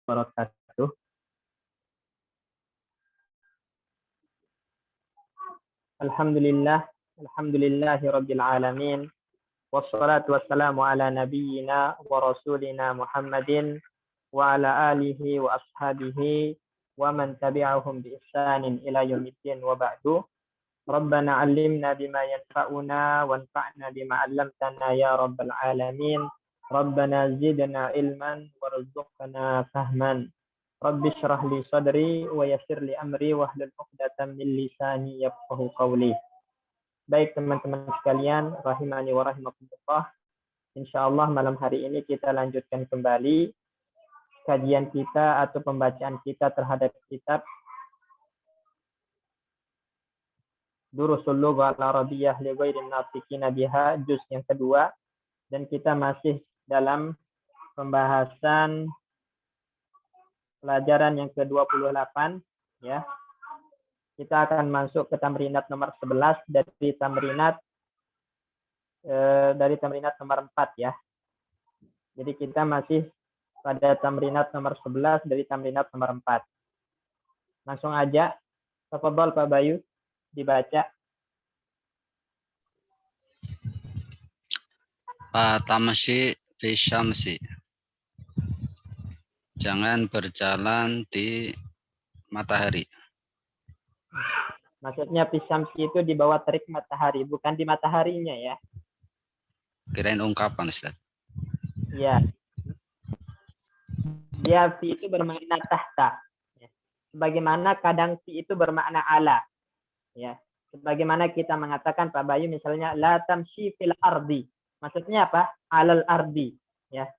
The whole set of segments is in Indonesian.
wabarakatuh. Alhamdulillahirabbil alamin. Wassalatu wassalamu ala nabiyyina wa rasulina Muhammadin wa ala alihi wa ashabihi wa man tabi'ahum bi ihsanin ila yaumiddin wa ba'du. Rabbana 'allimna bima yanfa'una wanfa'na bima 'allamtana ya rabbal alamin. Rabbana zidna ilman warzuqna fahman. Rabbi shrah li sadri wa yassir li amri wahlul 'uqdatam min lisani yafqahu qawli. Baik teman-teman sekalian, rahimani wa rahimakumullah. Insyaallah malam hari ini kita lanjutkan kembali kajian kita atau pembacaan kita terhadap kitab Durusul Lughah Al-Arabiyyah li Ghairin Nafiqina Biha, juz yang kedua, dan kita masih dalam pembahasan pelajaran yang ke-28 ya. Kita akan masuk ke tamrinat nomor 11 dari tamrinat nomor 4 ya. Jadi kita masih pada tamrinat nomor 11 dari tamrinat nomor 4. Langsung aja. Tafadhol Pak Bayu dibaca. Tamshi fi syamsi. Jangan berjalan di matahari. Maksudnya pisamsi itu di bawah terik matahari, bukan di mataharinya ya. Kirain ungkapan, Ustaz. Iya. Dia fi itu bermakna tahta. Ya. Sebagaimana kadang fi itu bermakna ala. Ya. Sebagaimana kita mengatakan Pak Bayu misalnya la tamshi fil ardi. Maksudnya apa? Alal ardi. Ya.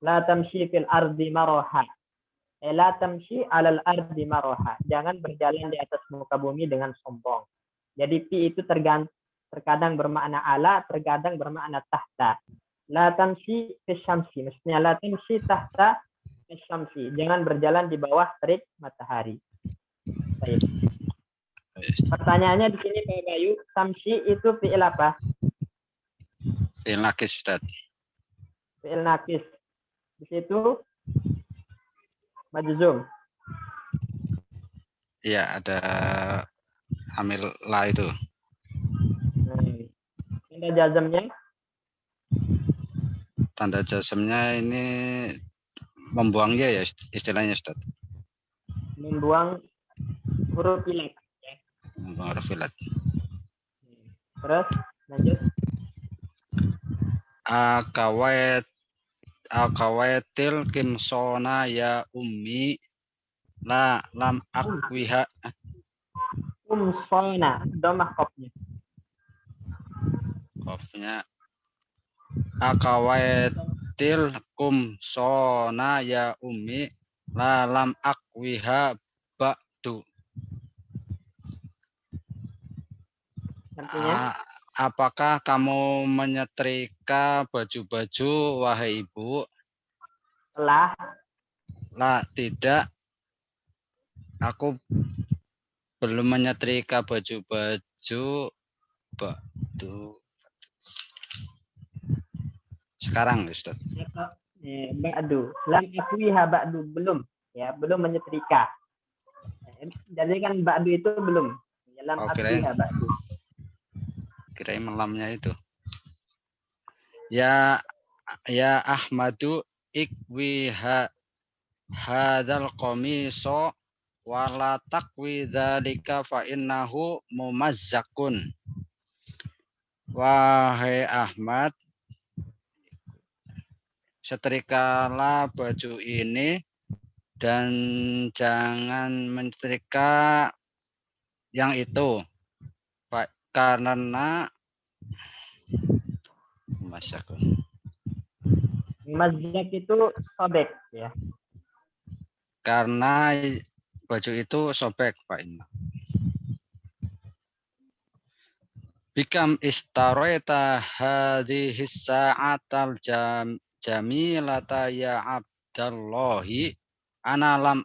La tamshi fil ardi maroha. La tamshi alal ardi maroha. Jangan berjalan di atas muka bumi dengan sombong. Jadi fi itu terkadang bermakna ala, terkadang bermakna tahta. La tamshi fisyamsi. Maksudnya la tamshi tahta fisyamsi. Jangan berjalan di bawah terik matahari. Baik. Pertanyaannya di sini Pak Bayu, tamshi itu fi'il apa? Fi'il nakis, Ustaz. Fi'il nakis. Di situ majzum. Iya, ada amil la itu. Tanda jazmnya? Tanda jazmnya ini membuang ya istilahnya, Ustaz. Membuang huruf ilat. Ya. Membuang huruf ilat. Terus lanjut. Akawaitil kimsona ya ummi la lam akwiha. Umsona, domah kopnya. Kofnya akawaitil kumsona ya ummi la lam akwiha ba'du. Artinya? Apakah kamu menyetrika baju-baju wahai ibu? Lah, tidak. Aku belum menyetrika baju-baju sekarang, Ustaz. Ba'du. Lam akwiha ba'du, belum. Ya, belum menyetrika. Jadi kan ba'du itu belum. Ya, lam akwiha ba'du. Kirain melamnya itu. Ya Ahmadu ikwi hadzal qamiso wala taqwi dzalika fa innahu mumazzakun. Wahai Ahmad, setrikalah baju ini dan jangan menyetrika yang itu, karena Mazak itu sobek ya. Karena baju itu sobek, Pak. Bikam istaroita hadhihi sa'atal jamilata ya Abdallahi analam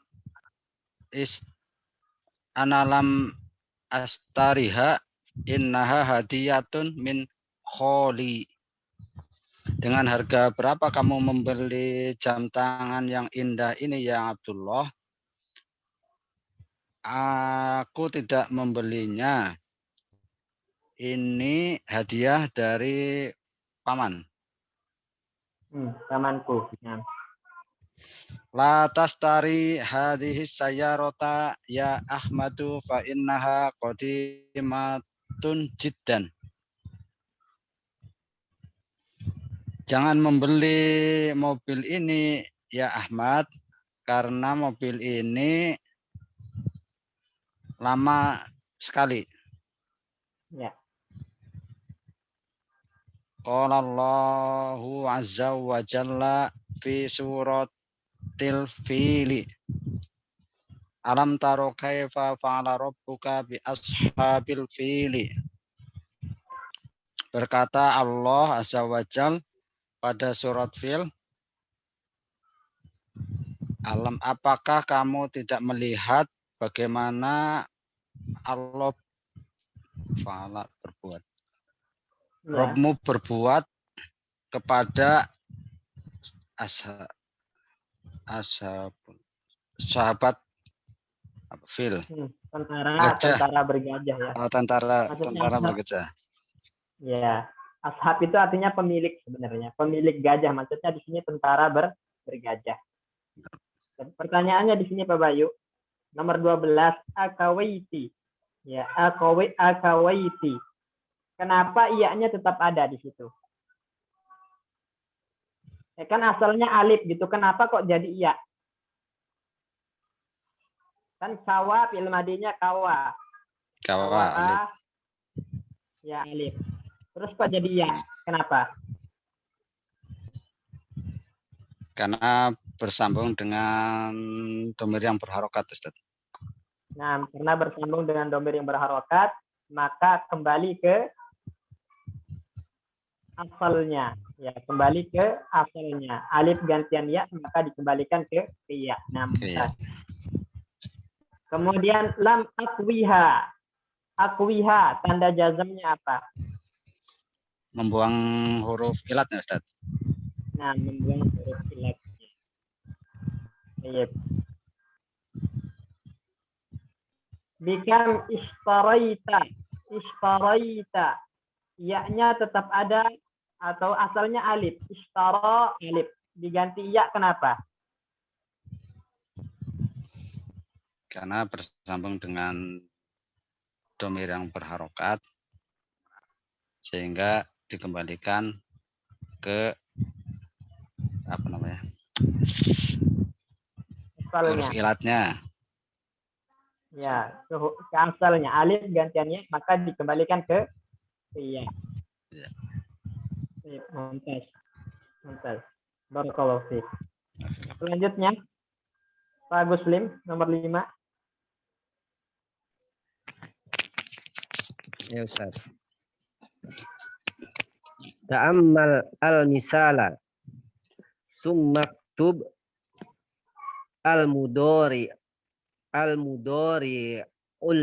astariha innaha hadiyatun min kholi. Dengan harga berapa kamu membeli jam tangan yang indah ini ya Abdullah? Aku tidak membelinya. Ini hadiah dari paman. Pamanku. Nah. La tastari hadhihi sayyarata ya Ahmadu fa innaha qadimatun jiddan. Jangan membeli mobil ini ya Ahmad karena mobil ini lama sekali. Ya. Qala Allahu azza wa jalla fi suratil fili. Alam taro kaifa fa'ala rabbuka bi ashabil fili. Berkata Allah azza wa jalla pada surat Fil, alam apakah kamu tidak melihat bagaimana Allah fa'ala berbuat. Ya. Robmu berbuat kepada sahabat Fil. Tentara bergajah ya. Tentara bergajah. Ya. Ashab itu artinya pemilik sebenarnya. Pemilik gajah, maksudnya di sini tentara bergajah. Dan pertanyaannya di sini Pak Bayu. Nomor 12, akawaiti. Ya, akawaiti. Kenapa iya-nya tetap ada di situ? Ya kan asalnya alif gitu. Kenapa kok jadi iya? Kan kawa fi'il madinya kawa. Kawa alif. Ya alif. Terus kok jadi iya? Kenapa? Karena bersambung dengan domir yang berharokat, Ustaz. Nah, karena bersambung dengan domir yang berharokat, maka kembali ke asalnya. Ya, kembali ke asalnya. Alif gantian ya, maka dikembalikan ke iya. Nah, iya. Kemudian lam akwiha. Akwiha, tanda jazamnya apa? Membuang huruf ilatnya, Ustaz. Nah, membuang huruf ilatnya. Baik. Bikam istaraita. Istaraita. Ya-nya tetap ada atau asalnya alif. Istara alif. Diganti ya kenapa? Karena bersambung dengan domir yang berharokat sehingga dikembalikan ke apa namanya? Huruf ilatnya. Ya, ke asalnya alif gantiannya maka dikembalikan ke iya. Ya. Mantap. Barakallahu fiik. Selanjutnya Pak Guslim nomor 5. Ya Ustaz. Ta'ammal al-misala summaktub al-mudori ul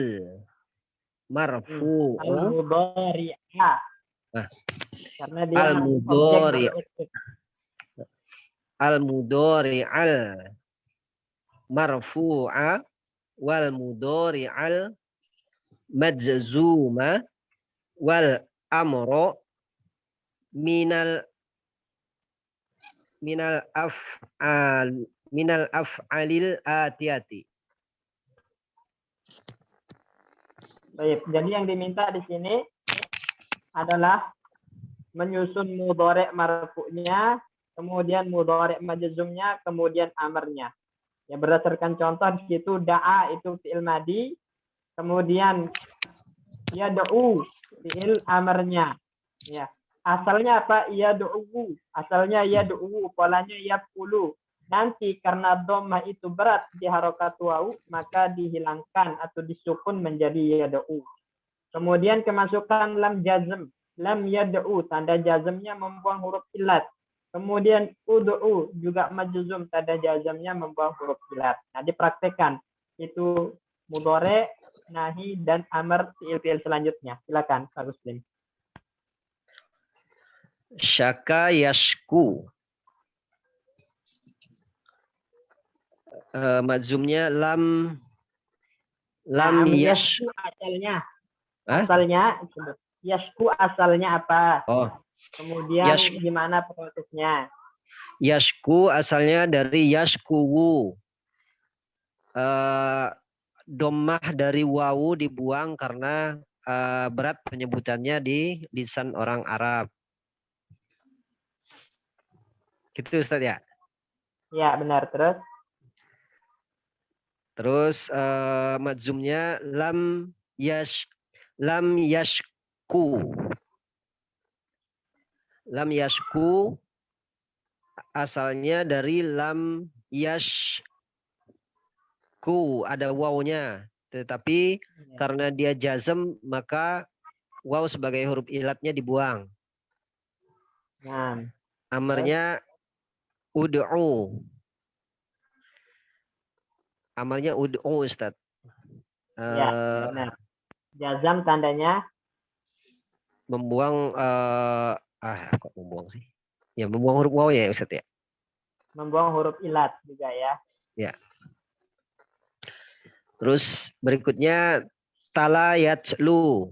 marfu al-mudhari'a. Karena dia al-mudori al marfu'a wal mudori al majzuma wal amro minal af'alil atiyati. Baik, jadi yang diminta di sini adalah menyusun mudhari' marfu'nya, kemudian mudhari' majzumnya, kemudian amarnya. Ya berdasarkan contoh di situ da'a itu fi'il madi, kemudian yad'u fi'il amarnya. Ya. Asalnya apa? Yad'u. Asalnya yad'u, polanya yaf'ulu. Nanti karena dhammah itu berat di harokat wawu, maka dihilangkan atau disukun menjadi yad'u. Kemudian kemasukan lam jazm. Lam yad'u, tanda jazmnya membuang huruf ilat. Kemudian ud'u juga majzum, tanda jazmnya membuang huruf ilat. Nah, dipraktekkan. Itu mudhari', nahi, dan amr fi'il selanjutnya. Silakan Pak Muslim. Syaka yashku. Madzumnya lam Nah, yash. yasku asalnya. Hah? Asalnya, yasku asalnya apa? Oh, Kemudian yash, gimana prosesnya? yashku asalnya dari yashkuwu. Domah dari wawu dibuang karena berat penyebutannya di lisan orang Arab. Gitu Ustaz ya. Ya, benar. Terus? Terus madzumnya lam yashku. Lam yashku asalnya dari lam yashku, ada wawunya. Tetapi karena dia jazm maka waw sebagai huruf ilatnya dibuang. Nah, Amarnya ud'u. Amarnya ud'u Ustaz. ya, benar. Jazam tandanya Membuang kok membuang sih? Ya, membuang huruf waw ya Ustaz ya. membuang huruf ilat juga ya. Ya. Terus berikutnya tala yatlu.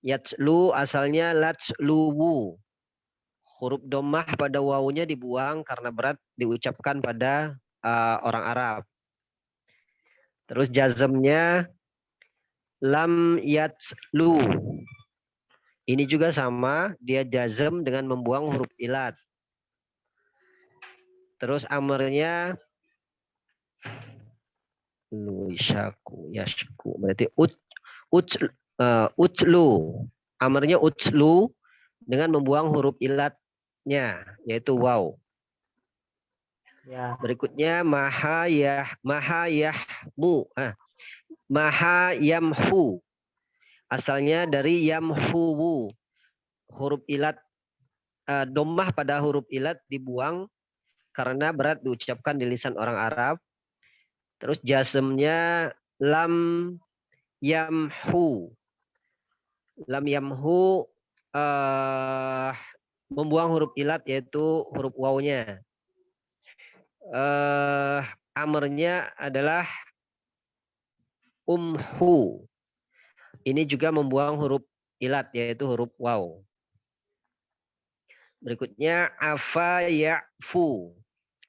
Yatlu asalnya latsluwu. Huruf domah pada wawunya dibuang karena berat diucapkan pada orang Arab. Terus jazmnya lam yatslu. Ini juga sama, dia jazm dengan membuang huruf ilat. Terus amarnya yashku. Berarti utlu. Amarnya utlu dengan membuang huruf ilatnya, yaitu waw. Ya, Berikutnya maha yahmu. Maha yamhu. Asalnya dari yamhuwu. Huruf ilat, domah pada huruf ilat dibuang karena berat diucapkan di lisan orang Arab. Terus jazmnya lam yamhu. Lam yamhu membuang huruf ilat yaitu huruf wawunya. Amarnya adalah umhu. Ini juga membuang huruf ilat yaitu huruf waw. Berikutnya afa ya'fu.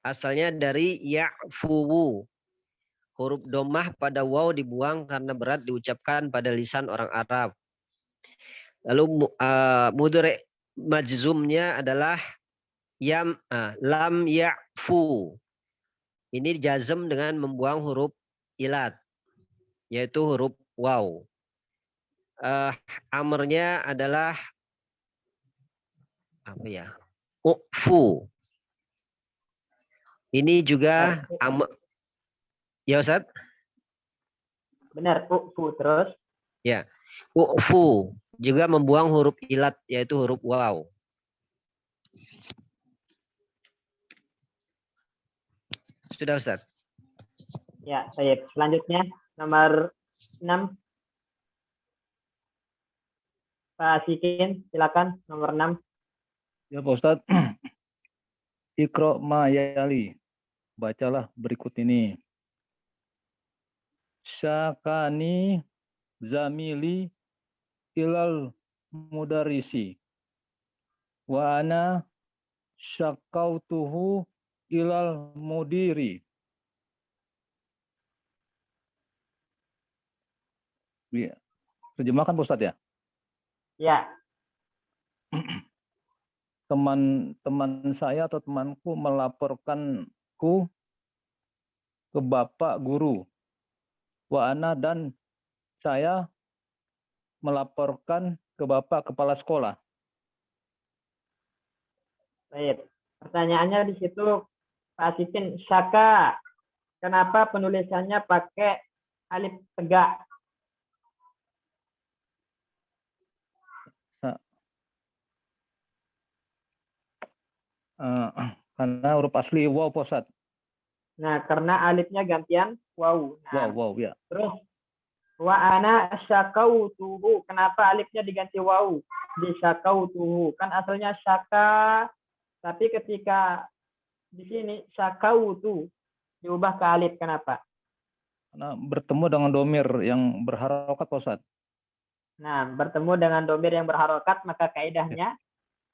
Asalnya dari ya'fuwu. Huruf domah pada waw dibuang karena berat diucapkan pada lisan orang Arab. Lalu mudhari' majzumnya adalah lam ya'fu. Ini jazm dengan membuang huruf ilat yaitu huruf waw. Amarnya adalah apa ya? U'fu. Ini juga ya Ustaz? benar. Ufu terus. Ya. U'fu juga membuang huruf ilat yaitu huruf waw. Sudah Ustaz? Ya, baik. Selanjutnya nomor 6. Pak Sikin, silakan nomor 6. Ya Pak Ustadz. Iqra ma yali. Bacalah berikut ini. Syakani zamili ilal mudarisi. Wa ana syakautuhu ilal mudiri. Ya. Terjemahkan Pak Ustadz ya. Ya. Teman-teman saya atau temanku melaporkanku ke Bapak Guru. Wa ana dan saya melaporkan ke Bapak Kepala Sekolah. Baik. Pertanyaannya di situ Pak Sikin, syaka. Kenapa penulisannya pakai alif tegak? Karena huruf asli waw Pak Ustadz. Nah, karena alifnya gantian waw. Nah, Wow ya. terus wa ana syakautuhu. Kenapa alifnya diganti waw? di syakautuhu. Kan asalnya syaka, tapi ketika di sini syakautu diubah ke alif. Kenapa? Karena bertemu dengan domir yang berharokat Pak Ustadz. Nah, bertemu dengan domir yang berharokat, maka kaidahnya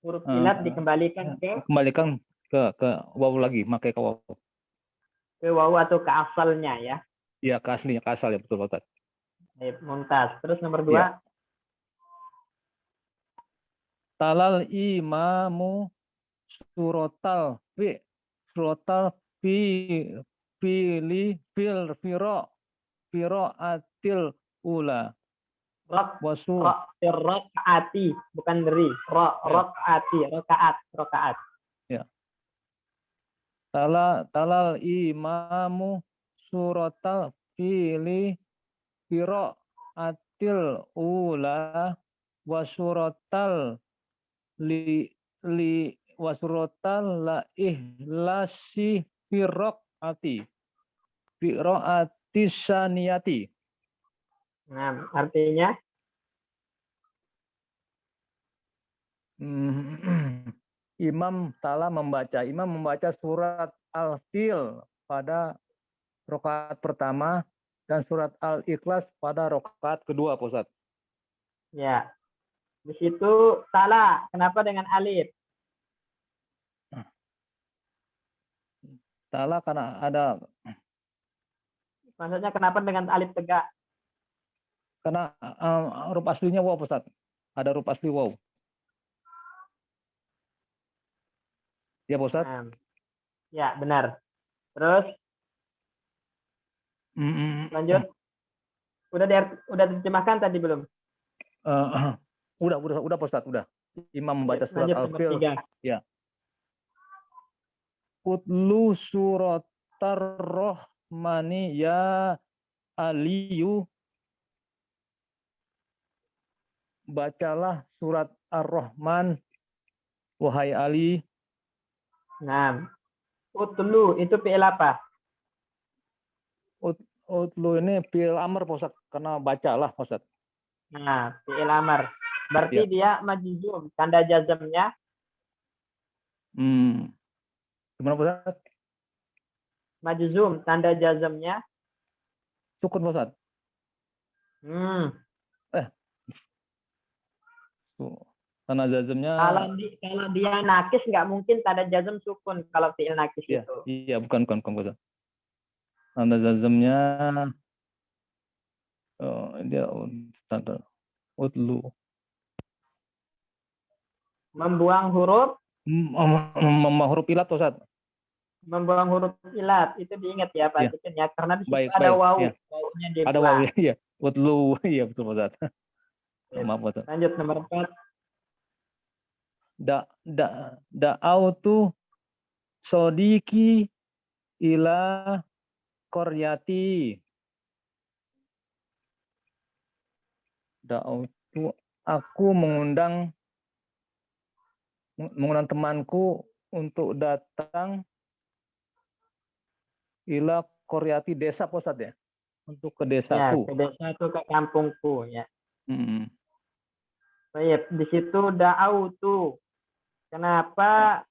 huruf ilat dikembalikan Kembalikan ke wawu lagi, pakai ke wawu. ke wawu atau ke asalnya ya. Iya, ke aslinya, ke asal ya, betul Pak Ustadz. Baik, mumtaz. Terus nomor Iya. 2. Talal imamu surotal fi firo atil ula wasu Rakaati, bukan ri. Rakaati, rakaat. ya. Talal imamu surotal firo atil ula wasurotal wasurotal la ihlasi firoati saniyati. Nah, artinya Imam membaca surat Al-Fil pada rakaat pertama dan surat Al-Ikhlas pada rakaat kedua, Pak Ustadz. ya. Di situ salah. Kenapa dengan alif? Salah karena ada, Maksudnya kenapa dengan alif tegak? karena huruf aslinya waw, Pak Ustadz. Ada huruf asli waw. Ya, Pak Ustadz. Nah, ya, benar. Terus lanjut. Udah diterjemahkan tadi belum? Udah Pak Ustadz, udah. Imam membaca surat Lanjut nomor Al-Fil. 3. Ya. Utlu suratar rohmani ya Aliyu. Bacalah surat Ar-Rahman, wahai Ali. Nah, utlu itu fi'il apa? Utlu ini fi'il amr, Pak Ustadz, karena bacalah, Pak Ustadz. Nah, fi'il amr. Berarti dia majzum. Tanda jazmnya Gimana, Pak Ustadz? majzum. Tanda jazmnya Sukun, Pak Ustadz. Karena jazmnya. Kalau dia nakis nggak mungkin tanda jazm sukun kalau fi'il nakis itu. Iya, bukan Pak Ustadz. Tanda jazmnya dia tanda utlu. Membuang huruf Huruf ilat, Pak Ustadz. Membuang huruf ilat itu diingat ya Pak Titin ya, karena di situ ada Baik, wawu. ya. Wawunya Ada dibuang. wawu, ya. Utlu, iya betul, Pak Ustadz. Maaf, Pak Ustadz. Lanjut nomor 4. Da'autu sodiki ila koryati. Da'autu, aku mengundang temanku untuk datang ila koryati, desa, Pak Ustadz ya. Untuk ke Ya, desaku. ke desa itu ke kampungku ya. Baik, di situ da'autu. Kenapa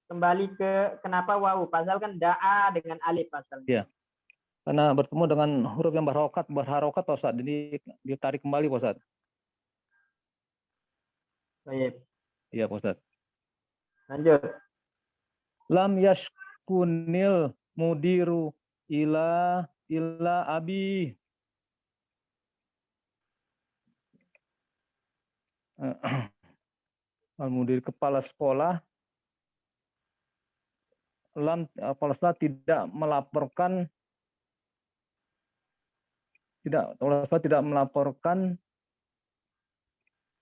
kembali kenapa wawu? Pasal kan da'a dengan alif pasalnya. Iya. Karena bertemu dengan huruf yang berharokat Pak Ustadz. Jadi ditarik kembali, Pak Ustadz. Baik. Iya, Pak Ustadz. Lanjut. Lam yaskunil mudiru ila abi. Al-mudir, kepala sekolah. Kepala sekolah tidak melaporkan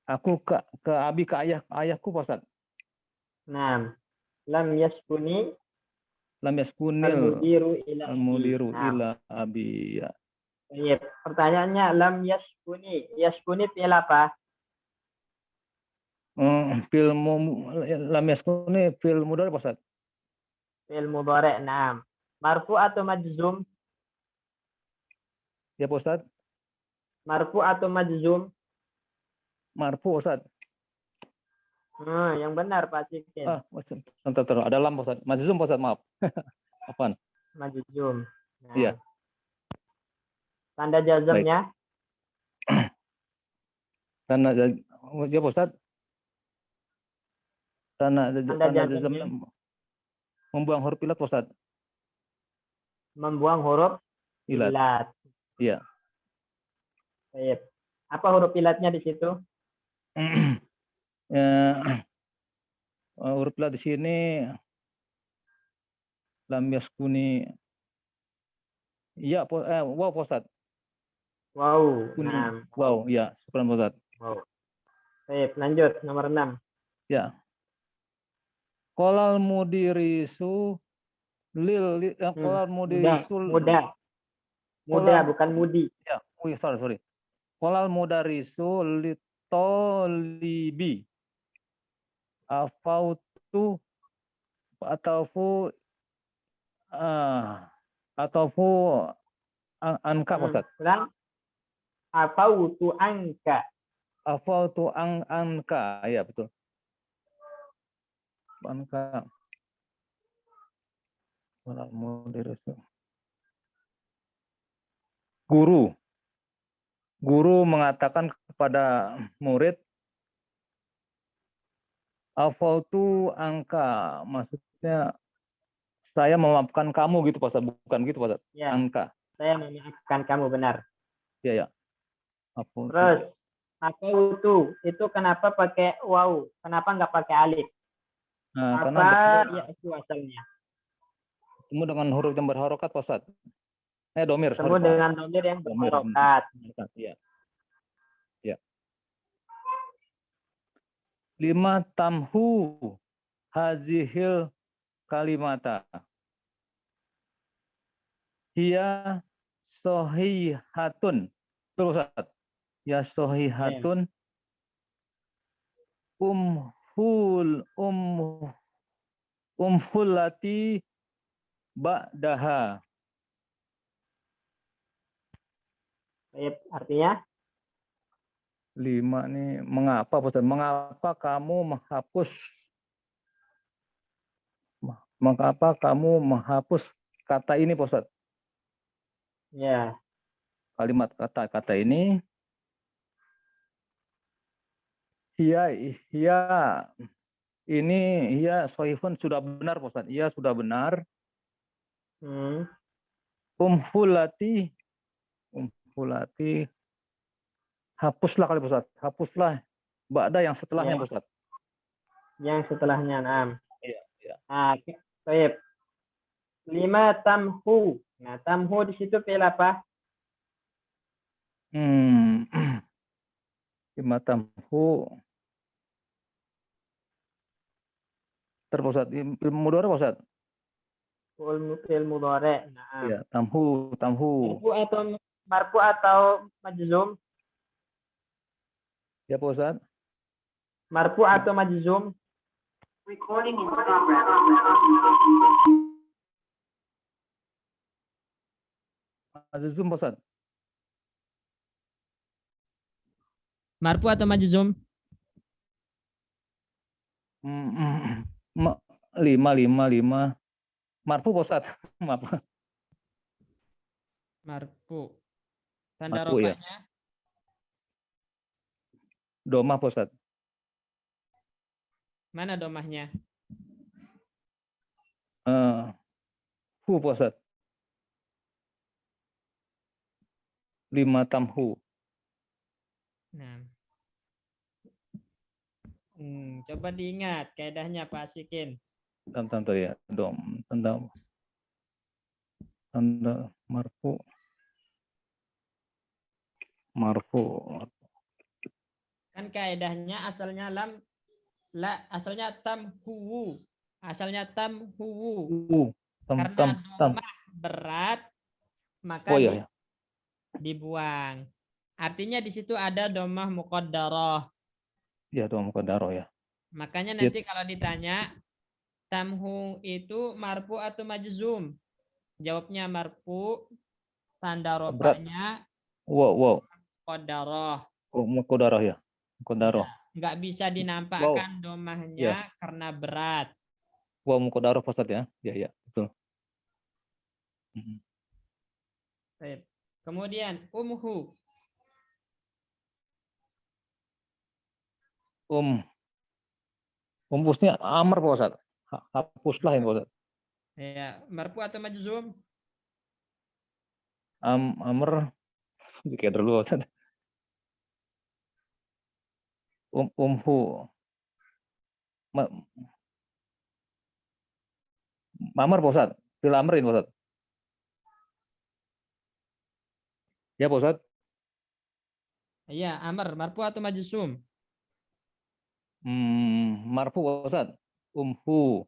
aku ke abi, ke ayahku, Pak Ustadz. Nah, lam yaskunil al-mudiru ila abi. Ya. Baik. Pertanyaannya lam yaskuni. Yaskuni fi'il apa? Lam yaskuni fil mudhari, Pak Ustadz. Fi'il mudhari'. Naam. Marfu atau majzum? Ya, Pak Ustadz. Marfu atau majzum? Marfu, Ustadz. Yang benar Pak Sikin. Sebentar, ada lam Pak Ustaz. Majzum Pak Ustaz, maaf. Apaan? Majzum. Nah, Iya. tanda jazmnya Tanda ya Pak Ustaz. Tanda Tanda jazmnya jazmnya membuang huruf ilat Pak Ustaz. membuang huruf Ilat. ilat. Iya. Baik. Apa huruf ilatnya di situ? Huruf ilat di sini lam yaskuni. Iya, wow Pak Ustaz. Wow. Kuni. Nah, Wow, ya, syukran Pak Ustaz. wow. Baik, lanjut nomor 6. Ya. Kolal mudirisu kolal mudirisul Muda bukan mudi. ya. Oh, sorry. Kolal mudarisu litolibi afautu ataufu angka Pak Ustaz. Ulang. Afautu angka. Afautu angka, ya betul. Angka. Kolal mudirisu. Guru mengatakan kepada murid, afautu angka, maksudnya saya memaafkan kamu gitu Pak Ustaz, bukan gitu Pak Ustaz. Ya, Angka. saya memaafkan kamu, benar. Ya. Afautu. Terus afautu itu kenapa pakai waw? Kenapa nggak pakai alif? Nah, Apa ya itu asalnya? Ketemu dengan huruf yang berharokat Pak Ustaz. Domir. Ketemu dengan domir yang berharokat. Ya. 5 tamhu hazihil kalimata. Hiya sohihatun. Betul Ustaz. Ya sohihatun. Umhulati ba'daha. Artinya? 5 nih, mengapa Ustaz? Mengapa kamu menghapus kata ini Pak Ustaz? Ya. Kalimat kata ini hiya ini hiya sohifun sudah benar Pak Ustaz. Iya sudah benar. Umhulati hapuslah kali Pak Ustaz. Hapuslah ba'da yang setelahnya Pak Ustaz. Yang setelahnya, Iya. Baik. 5 tamhu. Nah, tamhu di situ fi'il apa? 5 tamhu. Terpusat ilmu mudhari Pak Ustaz. Fi'il mudhari. Nah. Iya, tamhu. Marfu atau majzum? Ya Pak Ustaz. Marfu atau majzum? Recording in progress. Majzum Pak Ustaz. Marfu atau majzum? 5. Marfu Pak Ustaz. Maaf. Marfu. Tanda Marfu, ya. rofanya? Domah Pak Ustaz. Mana domahnya? Hu Pak Ustaz. 5 tamhu. Nah. Coba diingat kaidahnya Pak Sikin. Tanda ya. Tanda marfu. Kan kaidahnya asalnya asalnya tamhu. Karena domah berat maka dibuang. Artinya di situ ada domah muqaddarah. Ya, domah muqaddarah ya. Makanya nanti kalau ditanya tamhu itu marfu atau majzum? Jawabnya marfu, tanda rofanya Wow. muqaddarah. Muqaddarah ya. Muqaddarah. nggak bisa dinampakkan domahnya karena berat. Waw muqaddarah Pak Ustadz ya. Ya, betul. Baik. Kemudian umhu. Hapusnya amr Pak Ustadz. Hapuslah ini Pak Ustadz. Ya, marfu atau majzum? Amr kayak dulu Pak Ustadz. Umhu. Amr Pak Ustadz. Fil amrin Pak Ustadz. Ya Pak Ustadz. Iya, amr, marfu atau majzum? Marfu Pak Ustadz. Umhu.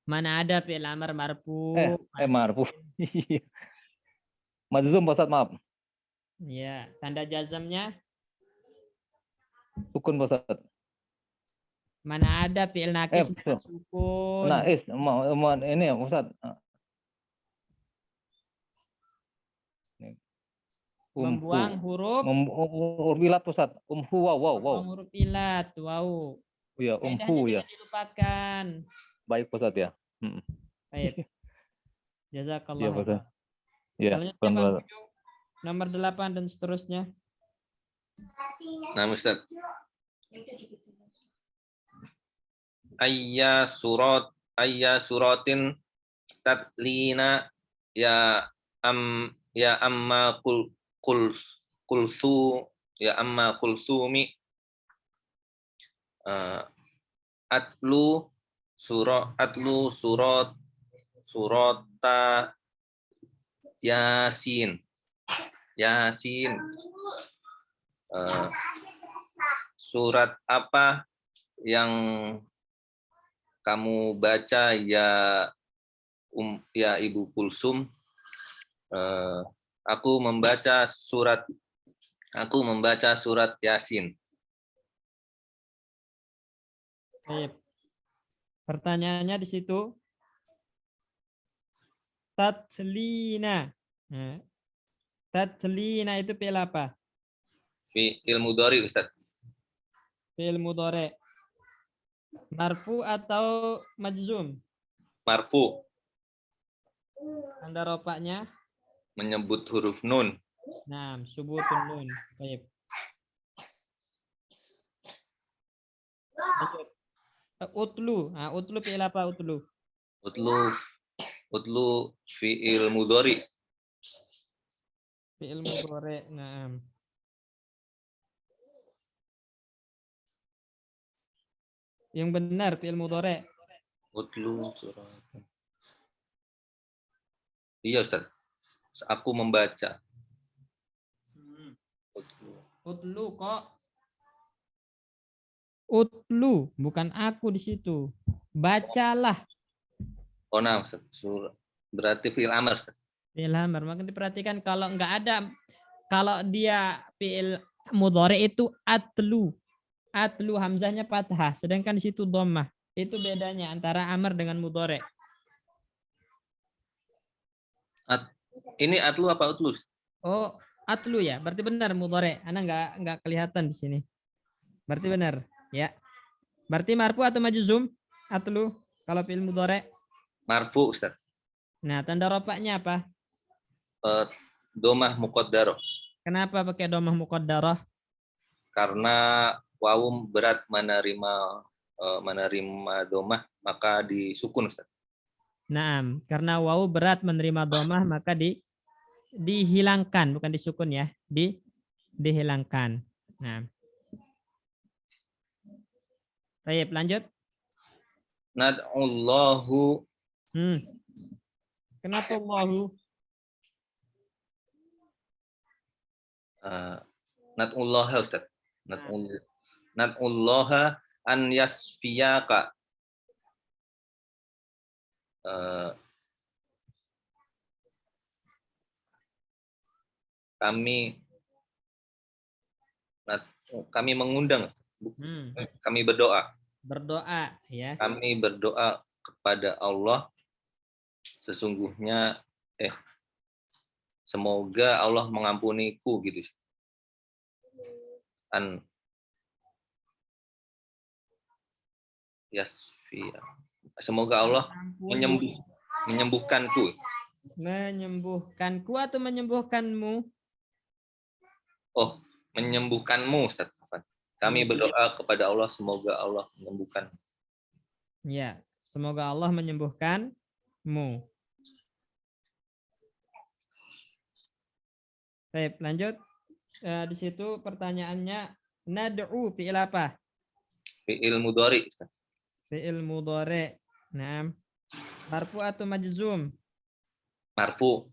Mana ada fi'il amr marfu? Marfu. Majzum Pak Ustadz, maaf. Ya, tanda jazamnya? Sukun Pak Ustadz. Mana ada fi'il nakis dengan sukun? Nais, ini ya Ustadz. Membuang huruf ilat Ustadz. Umhu wow. huruf ilat, wow. Ya, umhu ya. Jangan dilupakan. Baik Ustadz ya. Baik. Ya Jazakallah. Ustadz. Ya, Selanjutnya Pak Buju, nomor 8 dan seterusnya. Nah, Ustaz. Ayya suratin tatlina ya amma kulsumi atlu surata Yasin. Surat apa yang kamu baca ya Ibu Kulsum? Aku membaca surat Yasin. Baik. Pertanyaannya di situ. Tatlina. Nah, tatlina itu fi'il apa? Fi'il mudhari, Ustaz. Fi'il mudhari. Marfu atau majzum? Marfu. Tanda rofaknya? Menyebut huruf nun. Nah, subutun nun. Baik. Utlu. Nah, utlu fi'il apa utlu? Utlu fi'il mudhari. Fi'il mudhari. Nah. Yang benar fi'il mudhari. Utlu surat. Iya, Ustaz. Aku membaca. Utlu kok. Utlu, bukan aku di situ. Bacalah. Oh, nah, Ustaz. Berarti fi'il amr, Ustaz. Fi'il amr. Maka diperhatikan kalau enggak ada, kalau dia fi'il mudhari itu atlu. Atlu hamzahnya fathah, sedangkan di situ dhammah. Itu bedanya antara amr dengan mudhari. Ini atlu apa utlus? Oh, atlu ya. Berarti benar mudhari. Ana enggak kelihatan di sini. Berarti benar, ya. Berarti marfu atau majzum? Atlu kalau fi'il mudhari? Marfu, Ustaz. Nah, tanda rofaknya apa? Domah muqaddarah. Kenapa pakai domah muqaddarah? Karena wawu berat menerima domah, maka disukun, Ustaz. Nah, karena wawu berat menerima domah maka dihilangkan, bukan disukun ya, dihilangkan. Nah, baik, lanjut. Nad'ullahu. Kenapa Allahu? Nad'ullaha, Ustaz. Nad'ullaha an yasfiyaka. Kami mengundang, kami berdoa. Berdoa, ya. Kami berdoa kepada Allah, sesungguhnya semoga Allah mengampuniku gitu. Yasfiya. Semoga Allah Ampuni. menyembuhkanku. Menyembuhkanku atau menyembuhkanmu? Oh, menyembuhkanmu, Ustaz. Kami berdoa kepada Allah semoga Allah menyembuhkan. Ya, semoga Allah menyembuhkanmu. Baik, lanjut. Di situ pertanyaannya nad'u fi'il apa? Fi'il mudhari, Ustaz. Fi'il mudhari. Naam. Marfu atau majzum? Marfu,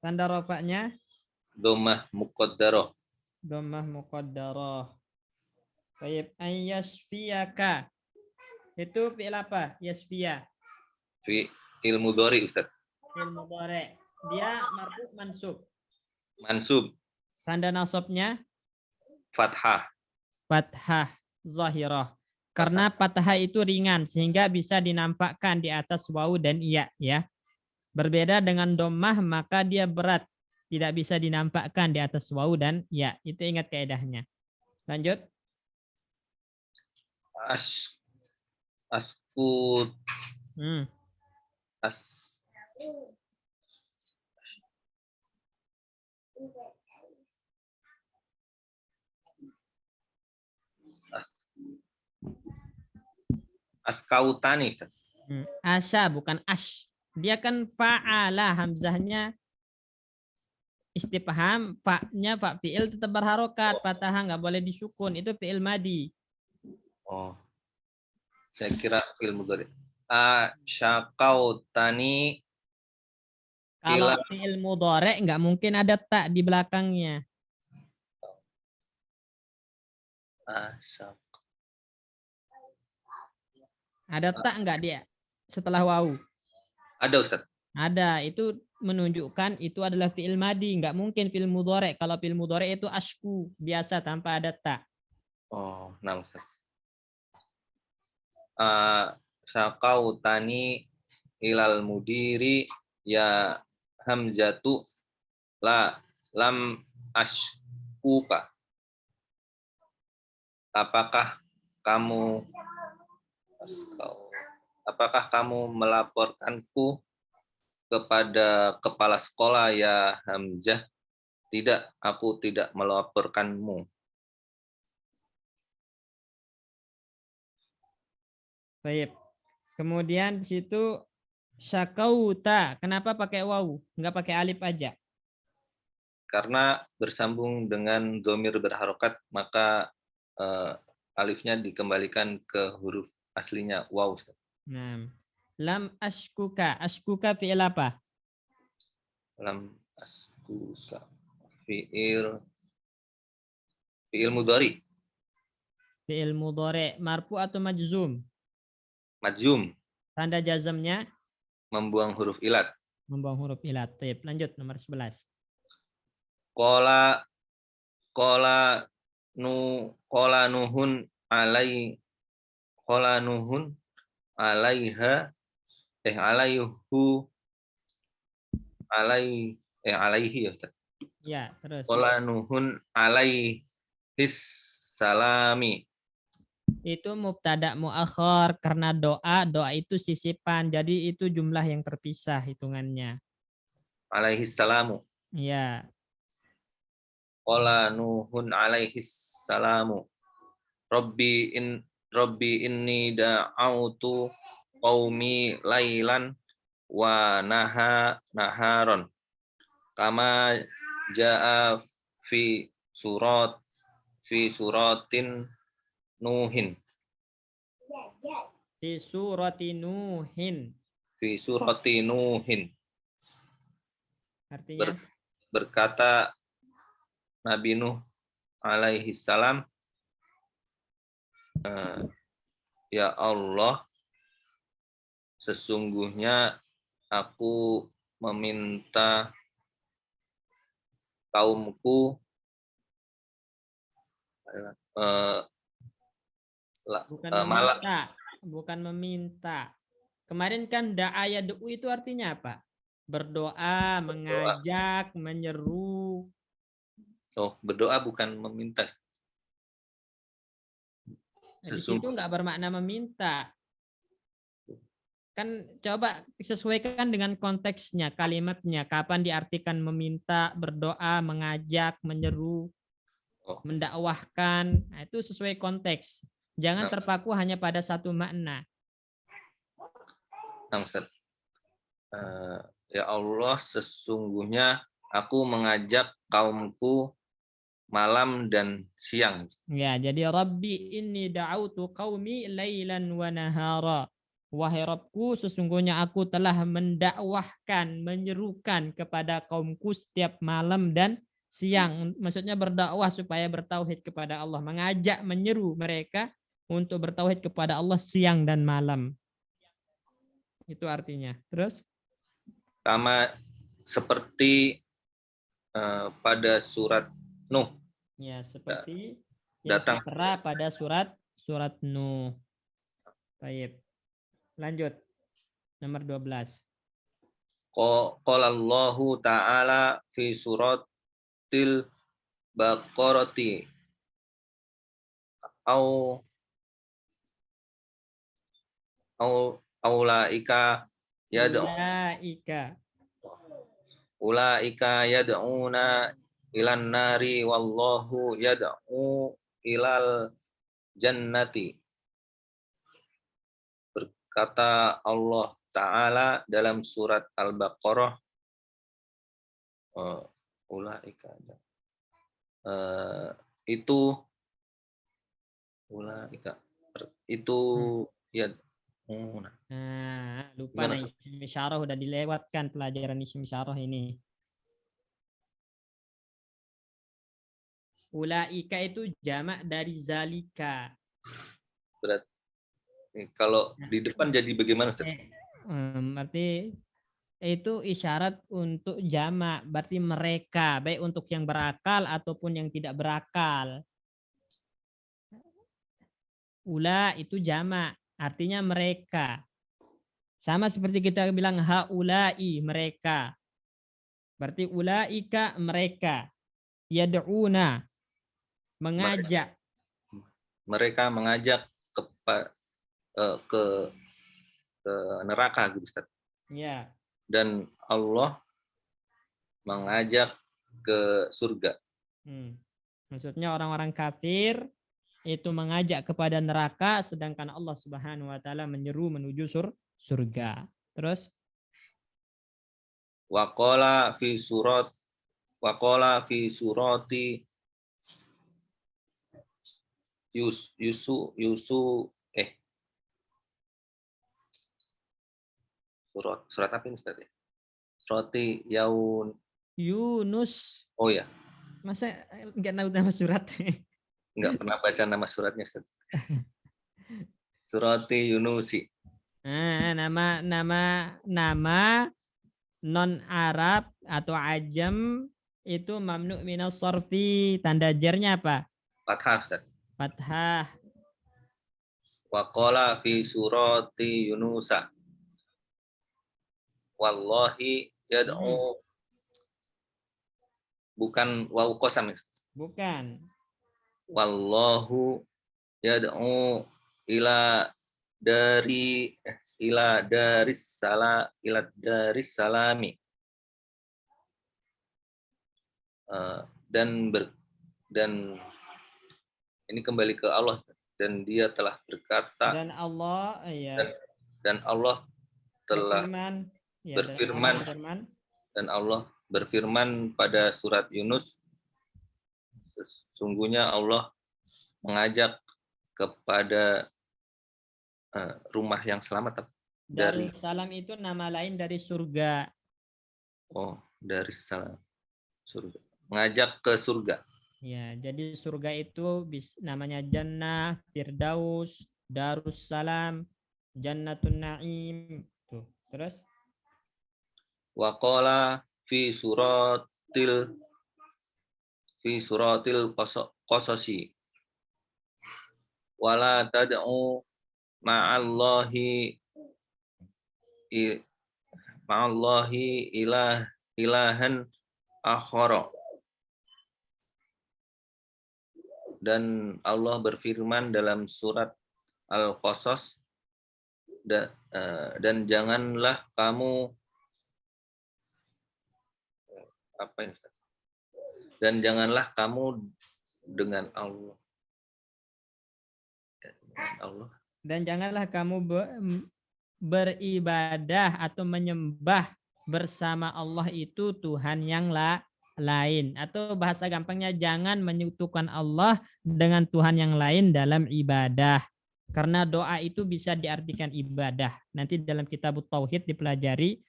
Tanda rafa'nya dhammah muqaddarah. dhammah muqaddarah. Baik, ayyasfiyaka. Itu fi'il apa? Yasfiya. Fi'il mudhari, Ustaz. Fi'il mudhari. Dia marfu mansub. Mansub, Tanda nasabnya fathah. fathah zahirah. Karena fathah itu ringan sehingga bisa dinampakkan di atas wawu dan iya ya. Berbeda dengan dhammah maka dia berat, tidak bisa dinampakkan di atas wawu dan iya. Itu ingat kaidahnya. Lanjut. Askut as askautani, Ustaz. Asya bukan ash. Dia kan fa'ala, hamzahnya istifham, fa-nya fa fi'il tetap berharokat, fathah nggak boleh disukun. Itu fi'il madi. Oh, saya kira fi'il mudhari. Asyakautani. Kalau Ila. fi'il mudhari nggak mungkin ada tak di belakangnya. Ada tak nggak dia setelah wawu? Ada, Ustaz. Ada, itu menunjukkan itu adalah fi'il madi, nggak mungkin fi'il mudhari. Kalau fi'il mudhari itu asku, biasa tanpa ada tak. Oh, nah, Ustaz. Syakautani ilal mudiri ya hamzatu lam ashkuka. Apakah kamu melaporkanku kepada kepala sekolah ya Hamzah? Tidak, aku tidak melaporkanmu. Baik. Kemudian di situ syakauta. Kenapa pakai wawu? Nggak pakai alif aja? Karena bersambung dengan dhamir berharokat, maka alifnya dikembalikan ke huruf aslinya waw. Nah, lam ashkuka. Ashkuka fi'il apa? Lam ashkuka fi'il mudhari. Fi'il mudhari. Marfu atau majzum? Majzum. Tanda jazamnya? Membuang huruf ilat. Membuang huruf ilat. Baik, lanjut nomor 11. Qala nuhun alaiha alaihi ya Ustaz. Ya, terus. Qala nuhun alaihis salami. Itu mubtada muakhir karena doa itu sisipan. Jadi itu jumlah yang terpisah hitungannya. Alaihis salamu. Ya. Qala nuhun alaihis salamu. Rabbi inni da'autu qaumi lailan wa naharon. Kama ja'a fi suratin Nuhin. Fi surati Nuhin. Fi surati Nuhin. Artinya Berkata Nabi Nuh alaihi salam, ya Allah, sesungguhnya aku meminta kaumku bukan meminta. Kemarin kan da'a yad'u itu artinya apa? Berdoa, mengajak, menyeru. Oh, berdoa bukan meminta. Di situ nggak bermakna meminta. Kan coba sesuaikan dengan konteksnya, kalimatnya. Kapan diartikan meminta, berdoa, mengajak, menyeru, Oh, mendakwahkan. Nah, itu sesuai konteks. Jangan Nah. terpaku hanya pada satu makna. nah, Ustaz. Ya Allah, sesungguhnya aku mengajak kaumku malam dan siang. Ya, jadi Rabbi inni da'autu qaumi lailan wa nahara. Wahai Rabbku, sesungguhnya aku telah mendakwahkan, menyerukan kepada kaumku setiap malam dan siang. Maksudnya berdakwah supaya bertauhid kepada Allah, mengajak, menyeru mereka untuk bertauhid kepada Allah siang dan malam. Itu artinya. Terus Sama seperti pada surat Nuh. ya seperti yang Datang. tertera pada surat Nuh. Baik. Lanjut. Nomor 12. Qala Allahu ta'ala fi suratil Baqarati au aulaika ulaika yad'una ilan nari wallahu yad'u ilal jannati. Berkata Allah Ta'ala dalam surat Al-Baqarah, ulaika itu ulaika itu ya Lupa Gimana, nih isim isyarah udah dilewatkan pelajaran isim isyarah ini. Ulaika itu jamak dari zalika. berarti kalau di depan jadi bagaimana, Ustaz? Berarti itu isyarat untuk jamak, berarti mereka, baik untuk yang berakal ataupun yang tidak berakal. Ula itu jamak, artinya mereka. Sama seperti kita bilang haulai, mereka. Berarti ulaika mereka. Yad'una, mengajak. Mereka mengajak ke neraka, gitu, Ustaz. Ya. Dan Allah mengajak ke surga. Maksudnya orang-orang kafir itu mengajak kepada neraka, sedangkan Allah Subhanahu wa taala menyeru menuju surga. Terus Waqala fi surati surat apa ini, Ustaz? Surati Yunus. Oh ya, Masa enggak tahu nama surat? nggak pernah baca nama suratnya, Ustaz. Surati Yunusi. Nama non Arab atau ajam itu mamnu minas sorfi, tanda jarnya apa? Fathah, Ustaz. Fathah. Waqala fi surati Yunusa. Wallahi yad'u. Bukan wawu qasam. Bukan. Wallahu yad'u ila daris salami. Dan ini kembali ke Allah, dan dia telah berkata, Dan Allah dan Allah telah berfirman, dan Allah berfirman pada surat Yunus, sesungguhnya Allah mengajak kepada rumah yang selamat dari Darussalam itu nama lain dari surga. Dari salam surga, mengajak ke surga. Ya, jadi surga itu namanya Jannah, Firdaus, Darussalam, Jannatun Naim. Tuh. Terus Waqala fi suratil qasasi wala tad'u ma'allahi ilahan akhara. Dan Allah berfirman dalam surat Al-Qasas, dan janganlah kamu dan janganlah kamu dengan Allah. Dan janganlah kamu beribadah atau menyembah bersama Allah itu Tuhan yang lain. Atau bahasa gampangnya, jangan menyekutukan Allah dengan Tuhan yang lain dalam ibadah. Karena doa itu bisa diartikan ibadah. Nanti dalam kitab Tauhid dipelajari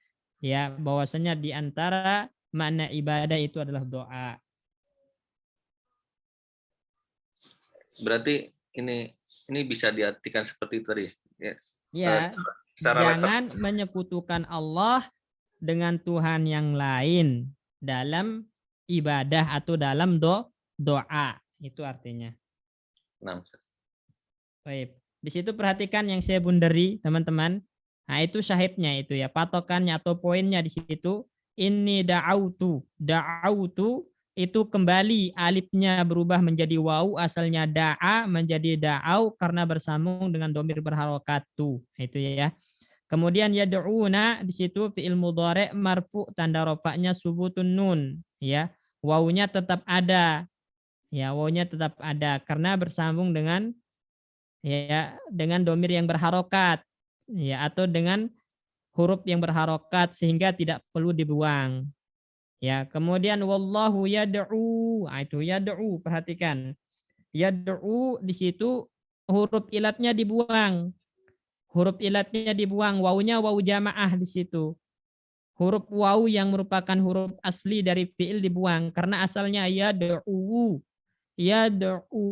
ya bahwasanya di antara makna ibadah itu adalah doa. Berarti ini bisa diartikan seperti itu tadi. Ya, jangan menyekutukan Allah dengan Tuhan yang lain dalam ibadah atau dalam doa. Itu artinya. Nah, baik. Di situ perhatikan yang saya bundari, teman-teman. Nah, itu syahidnya itu ya, patokannya atau poinnya di situ. Ini da'autu. Da'autu itu kembali alifnya berubah menjadi wawu, asalnya da'a menjadi da'au karena bersambung dengan domir berharokat tu. Itu ya. Kemudian yad'una di situ fi'il mudhari' marfu, tanda rafa'nya subutun nun ya. Wawunya tetap ada. Ya, wawunya tetap ada karena bersambung dengan ya dengan domir yang berharokat ya, atau dengan huruf yang berharokat sehingga tidak perlu dibuang. Ya, kemudian wallahu yad'u. Itu yad'u, perhatikan. Yad'u di situ huruf ilatnya dibuang. Huruf ilatnya dibuang, wawunya wawu jamaah di situ. Huruf wawu yang merupakan huruf asli dari fi'il dibuang karena asalnya yad'u. Yad'u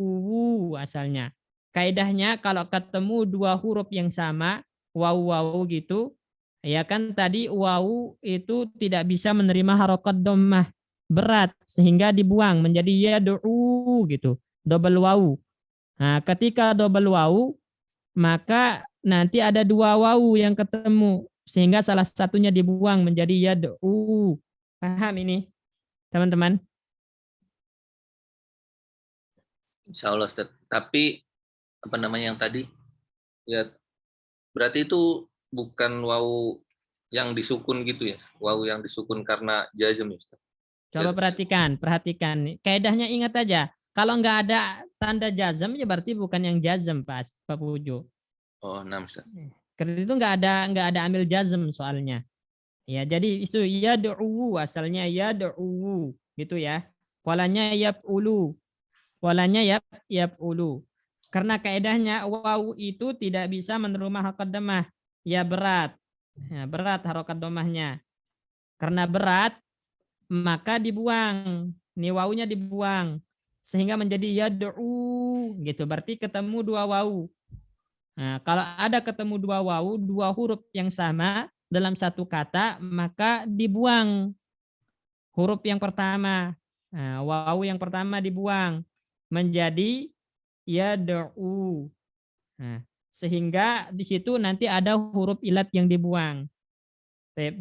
asalnya. Kaidahnya kalau ketemu dua huruf yang sama, wawu gitu, ya kan tadi wawu itu tidak bisa menerima harokat dhammah, berat sehingga dibuang menjadi yad'u gitu, double wawu. Nah, ketika double wawu maka nanti ada dua wawu yang ketemu sehingga salah satunya dibuang menjadi yad'u. Paham ini, teman-teman? Insya Allah, Ustaz. Tapi apa namanya yang tadi? Ya, berarti itu bukan wawu yang disukun gitu ya? Wawu yang disukun karena jazm, Ustaz. Coba perhatikan. Kaidahnya ingat aja. Kalau nggak ada tanda jazm ya berarti bukan yang jazm, Pak Pujo. Oh, 6, Ustaz. Karena itu nggak ada amil jazm soalnya. Ya, jadi itu yad'u, asalnya yad'u gitu ya. Walanya yaf'ulu. Walanya yaf'ulu. Karena kaidahnya wawu itu tidak bisa menerima harokat dhammah. Ya berat. Ya, berat harokat dhammahnya. Karena berat maka dibuang. Ini wawunya dibuang sehingga menjadi yad'u gitu. Berarti ketemu dua wawu. Nah, kalau ada ketemu dua wawu, dua huruf yang sama dalam satu kata, maka dibuang huruf yang pertama. Nah, wawu yang pertama dibuang menjadi yad'u. Nah, sehingga di situ nanti ada huruf ilat yang dibuang.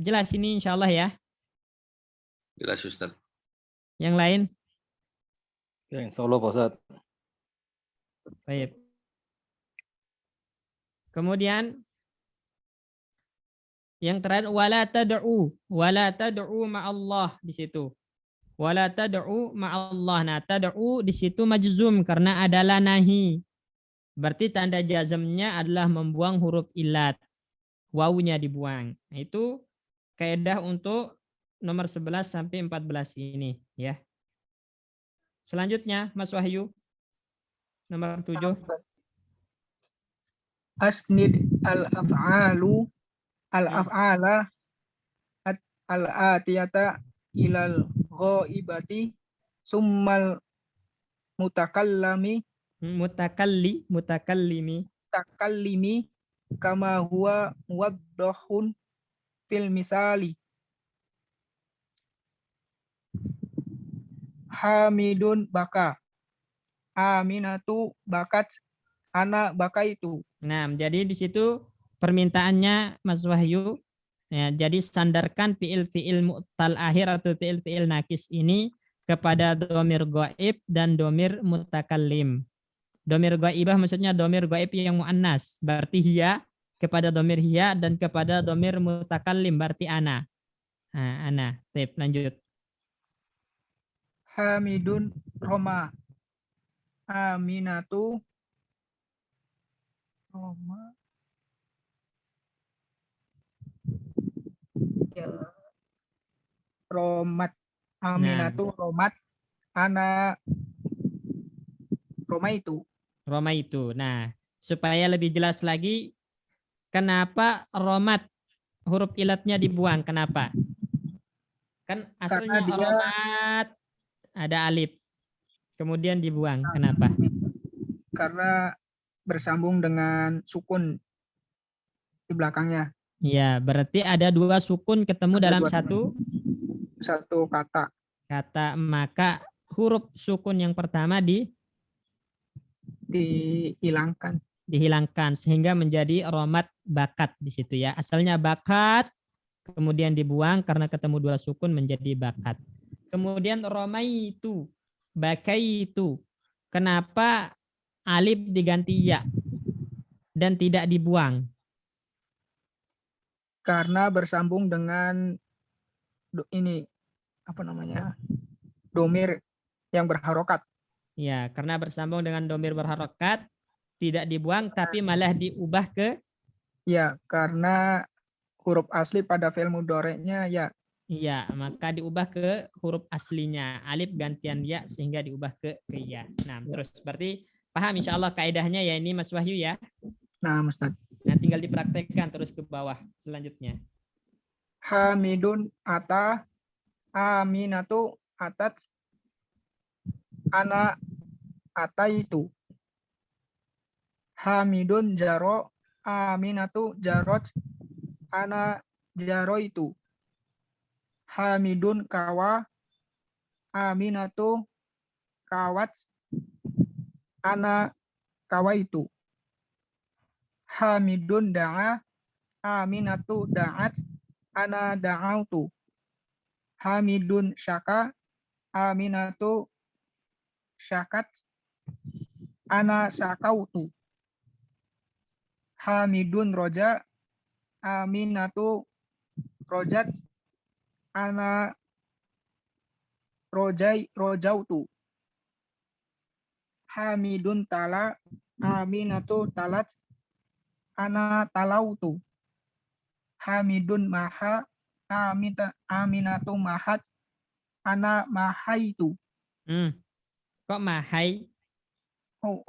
Jelas ini insya Allah ya. Jelas, Ustaz. Yang lain? Ya, insya Allah, Pak Ustaz. Baik. Kemudian yang terakhir wala tad'u ma'allah di situ. Wala tad'u ma'allah. Nah, tad'u di situ majzum karena adalah nahi. Berarti tanda jazmnya adalah membuang huruf ilat. Wawunya dibuang. Nah, itu kaidah untuk nomor 11 sampai 14 ini ya. Selanjutnya Mas Wahyu nomor 7. Asnid al-af'alu al-af'ala al-atiyata ilal ghaibati summal mutakallimi kama huwa muwaddahun fil misali. Hamidun baka, Aminatu bakat, ana bakaitu. Nah, jadi di situ permintaannya Mas Wahyu, ya, jadi sandarkan fiil-fiil mu'tal akhir atau fiil-fiil nakis ini kepada domir gaib dan domir mutakallim. Domir gaibah maksudnya domir gaib yang muannas, berarti hiya kepada domir hiya, dan kepada domir mutakallim berarti ana. Nah, ana. Tip, lanjut. Hamidun Roma. Aminatu Roma. Ya. Romat. Aminatu Romat. Ana Roma itu. Roma itu. Nah, supaya lebih jelas lagi, kenapa romat huruf ilatnya dibuang? Kenapa? Kan asalnya dia- romat ada alif, kemudian dibuang. Kenapa? Karena bersambung dengan sukun di belakangnya. Ya, berarti ada dua sukun ketemu Ada dalam dua satu kata. kata, maka huruf sukun yang pertama dihilangkan sehingga menjadi romat bakat di situ ya. Asalnya bakat, kemudian dibuang karena ketemu dua sukun menjadi bakat. Kemudian romaitu, bakaitu. Kenapa alif diganti ya dan tidak dibuang? Karena bersambung dengan domir yang berharokat. Ya, karena bersambung dengan domir berharokat, tidak dibuang tapi malah diubah ke. Ya, karena huruf asli pada fi'il mudhari'nya ya. Iya, maka diubah ke huruf aslinya. Alif gantian ya sehingga diubah ke ya. Nah, terus berarti paham insya Allah kaidahnya ya ini Mas Wahyu ya. Nah, Ustaz. Nah, tinggal dipraktekkan terus ke bawah selanjutnya. Hamidun ata, aminatu atat, ana ataitu. Hamidun jaro, aminatu jarot, ana jaroitu. Hamidun kawa, aminatu kawat, ana kawaitu. Hamidun da'a, aminatu da'at, ana da'autu. Hamidun syaka, aminatu syakat, ana syakautu. Hamidun roja, aminatu rojat, ana rojautu. Hamidun tala, aminatu talat, ana talautu. Hamidun maha, aminatu mahat, ana mahaitu. Kok mahai? Oh,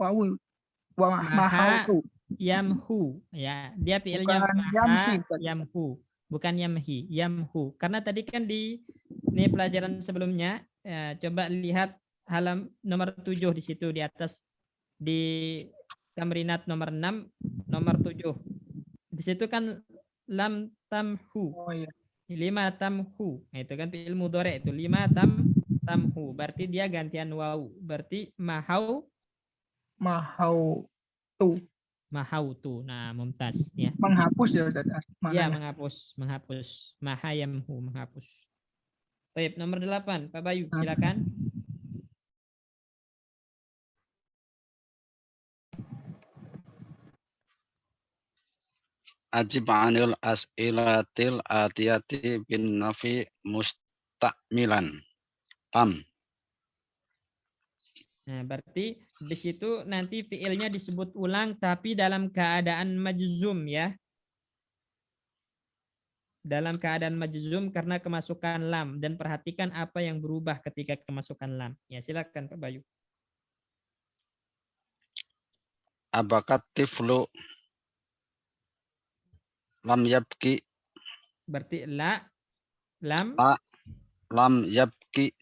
mahautu. Yamhu ya, dia fiilnya Bukan maha, yamhi, yamhu, bukan yamhi, yamhu. Karena tadi kan di ini pelajaran sebelumnya, ya, coba lihat halaman nomor 7 di situ di atas di Tamrinat nomor 6, nomor 7. Di situ kan lam tamhu. Oh iya. 5 tamhu. Nah, itu kan fiil mudhari itu 5 tamhu. Berarti dia gantian waw. Berarti mahautu. Mahautu. Nah, mumtaz ya. Menghapus ya Ustaz. Ya, Maknanya. menghapus. Mahayamhu, menghapus. Baik, nomor 8, Pak Bayu, silakan. Ajib anil as'ilatil atiyati bin nafi mustakmilan. Tam. Nah, berarti di situ nanti fiilnya disebut ulang tapi dalam keadaan majzum ya. Dalam keadaan majzum karena kemasukan lam, dan perhatikan apa yang berubah ketika kemasukan lam. Ya, silakan Pak Bayu. Abakat tiflu lam yabki. Berarti lam La lam yabki.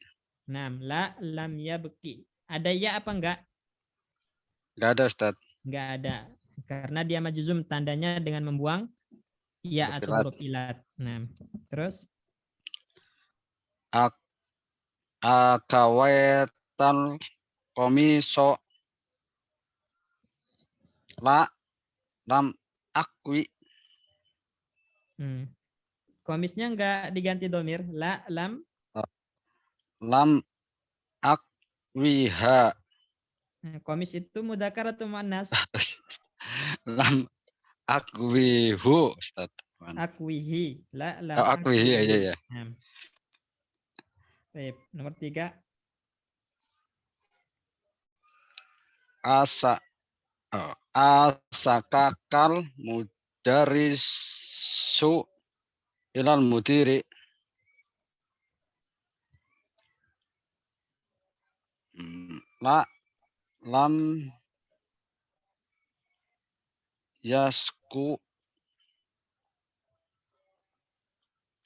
lam yabki. Ada ya apa enggak? Enggak ada, Ustaz. Enggak ada. Karena dia majzum, tandanya dengan membuang ya atau huruf ilat. Nah, terus Akawetan komiso la lam akwi. Komisnya enggak diganti domir. Lam Lam wiha. Nah, komis itu mudzakkar atau muannas? Lam akwihu, Ustaz. Akwihi. La lam Oh, akwihi, ya, ya. Nah. Baik, nomor 3. Asakakal mudarisu ilal mudiri. La lam yasku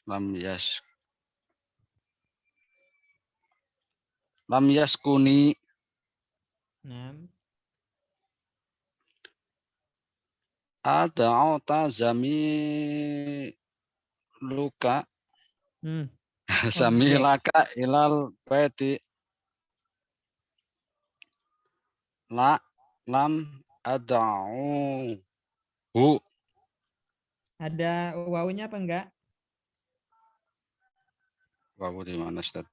lam yaskuni Nah, ada'uta zami luka objek. laka ilal baiti. La lam ada'u hu. Ada wawunya apa enggak? Wawu di mana, Ustaz?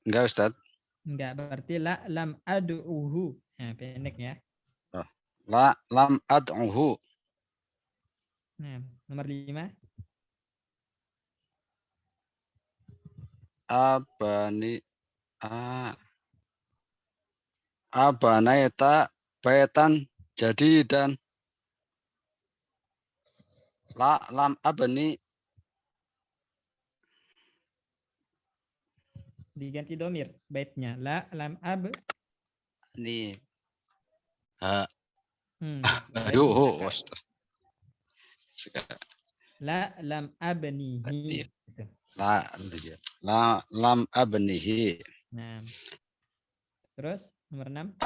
Enggak, Ustaz. Enggak, berarti la lam adu'uhu. Nah, pendek ya. La lam ad'uhu. Nah, nomor 5. Abanaita baitan jadi dan la lam abni Diganti domir baitnya. La lam ab. ni ha Bait yuhu. mudzakkar. La lam abnihi. Gitu. La lam abnihi. Nah, terus nomor 6.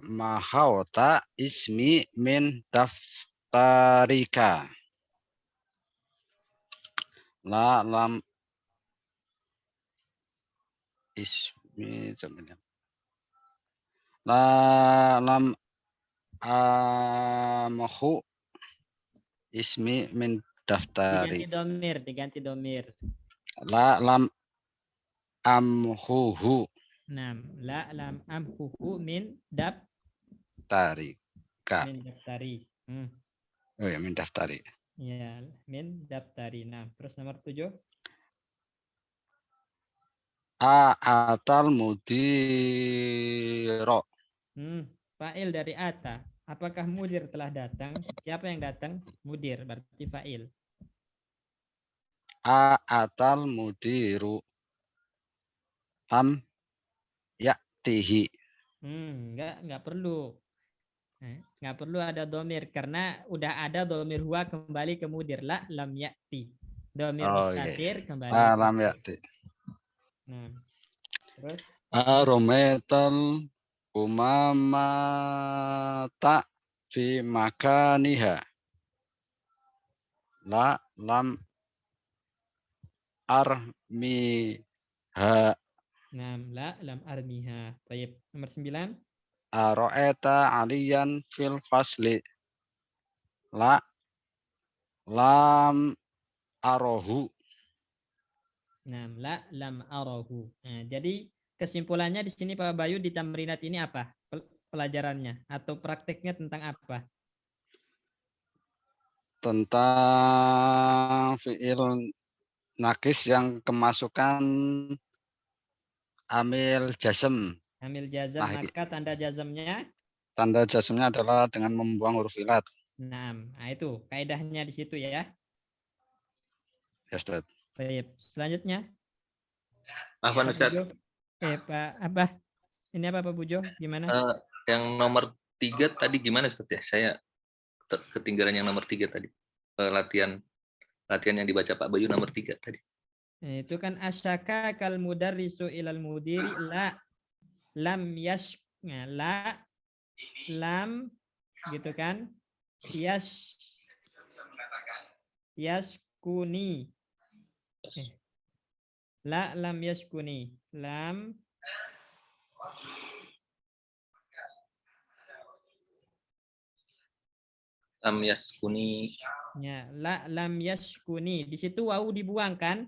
Mahauta ismi min daftarika. La lam ismi la lam amahu ismi min daftari. Diganti domir. La lam amhuhu Nah, la lam amhuhu min tarika. daftari. Oh ya, min daftari. Ya, min daftari. Nah, terus nomor 7. Atal mudiro. Fa'il dari ata. Apakah mudir telah datang? Siapa yang datang? Mudir, berarti fa'il. Atal mudiru. Am ya'tihi. Enggak perlu. Enggak perlu ada domir karena udah ada domir huwa kembali ke mudir. La lam ya'ti. Domir mustatir kembali. Lam ya'ti. Nah, terus Arometal umamata fi makaniha. La lam armiha. nah, la lam armiha. Baik, nomor 9. Aro'eta aliyan fil fasli. La lam arohu. Nah, la lam arahu. Nah, jadi kesimpulannya di sini Pak Bayu di tamrinat ini apa? Pelajarannya atau prakteknya tentang apa? Tentang fi'il nakis yang kemasukan amil jazm. Amil jazam, maka tanda jazamnya? Tanda jazmnya adalah dengan membuang huruf ilat. Nah, itu kaidahnya di situ ya. Ya, Ustaz. Baik, selanjutnya. Afwan, Ustaz. Pak Abah. Ini apa Pak Bujo? Gimana? Yang nomor 3 tadi gimana, Ustaz ya? Saya ketinggalan yang nomor 3 tadi. Latihan yang dibaca Pak Bayu nomor 3 tadi. Itu kan asyaka kal mudarrisu ilal mudiri la lam la lam gitu kan? Yaskuni. La lam yaskuni. Lam yaskuni. Ya, la lam yaskuni. Di situ wawu dibuang kan?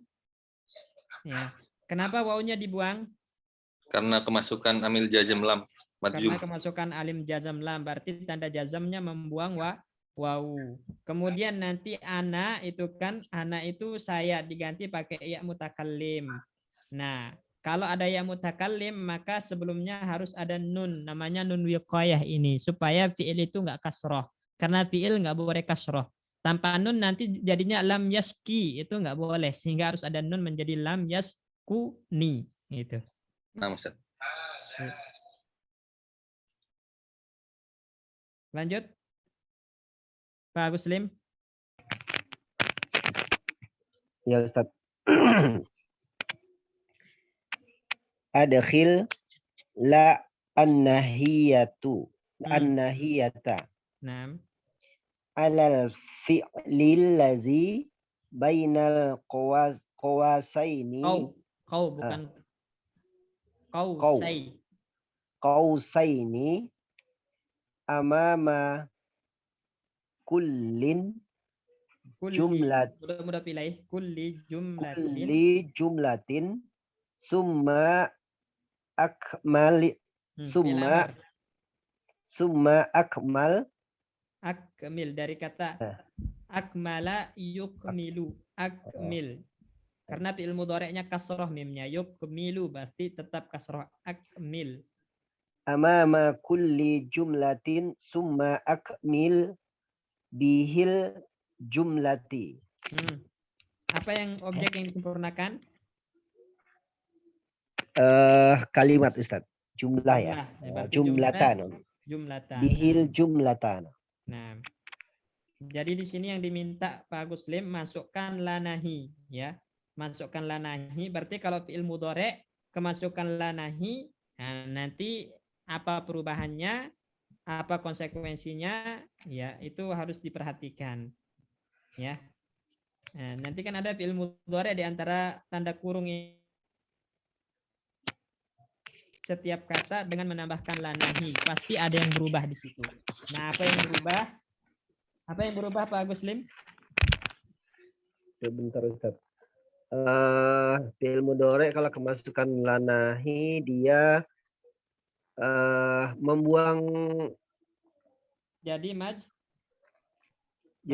Ya. Kenapa wawunya dibuang? Karena kemasukan amil jazm lam Karena majzum. kemasukan alim jazam lam, berarti tanda jazamnya membuang wawu. Kemudian nanti ana itu kan, ana itu saya diganti pakai ya mutakallim. Nah, kalau ada ya mutakallim maka sebelumnya harus ada nun, namanya nun wiqayah ini, supaya fiil itu nggak kasroh. Karena fiil nggak boleh kasroh. Tanpa nun nanti jadinya lam yaski, itu nggak boleh. Sehingga harus ada nun menjadi lam yaskuni. Gitu. Nah, Ustaz. Lanjut. Pak Agus Lim. Ya Ustaz. Adkhil la annahiyatu annahiyata Nah, alal fi'lil ladzi bainal qawasaini kau bukan kau Kau. say. qausaini amama kullin jumlat Mudah pilih kulli jumlatin. kulli jumlatin summa akmal Fi'il amr. summa akmal Akmil dari kata akmala yukmilu. Akmil. Karena fi'il mudhari'nya kasroh mimnya. Yukmilu berarti tetap kasroh. Akmil. amama kulli jumlatin summa akmil bihil jumlati. Apa yang objek yang disempurnakan? Kalimat Ustaz. Jumlah ya. Berarti Jumlatan. jumlatan. Bihil jumlatan. Nah, jadi di sini yang diminta Pak Agus Lim masukkan lanahi, ya. Masukkan lanahi. Berarti kalau fi'il mudhari' kemasukan lanahi, nah, nanti apa perubahannya, apa konsekuensinya, ya itu harus diperhatikan, ya. Nah, nanti kan ada fi'il mudhari' di antara tanda kurung ini. Setiap kata dengan menambahkan lanahi pasti ada yang berubah di situ. Nah, apa yang berubah? Apa yang berubah Pak Agus Lim? Sebentar Ustaz. Fi'il mudhari' kalau kemasukan lanahi dia membuang jadi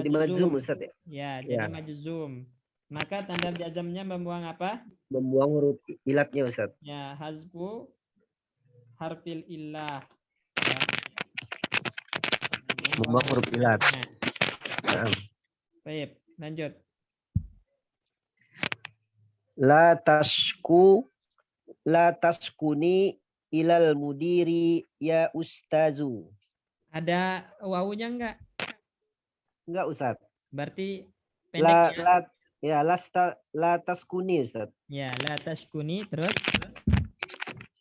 majzum Ustaz ya. Ya, jadi majzum. Maka tanda jazamnya membuang apa? Membuang huruf ilatnya Ustaz. Ya, hazfu harfil illah. Ya. Membuang huruf ilat. Nah. Baik, lanjut. La taskuni ilal mudiri ya ustazu. Ada wawunya enggak? Enggak Ustaz. Berarti pendek ya? La taskuni Ustaz. Ya, la taskuni terus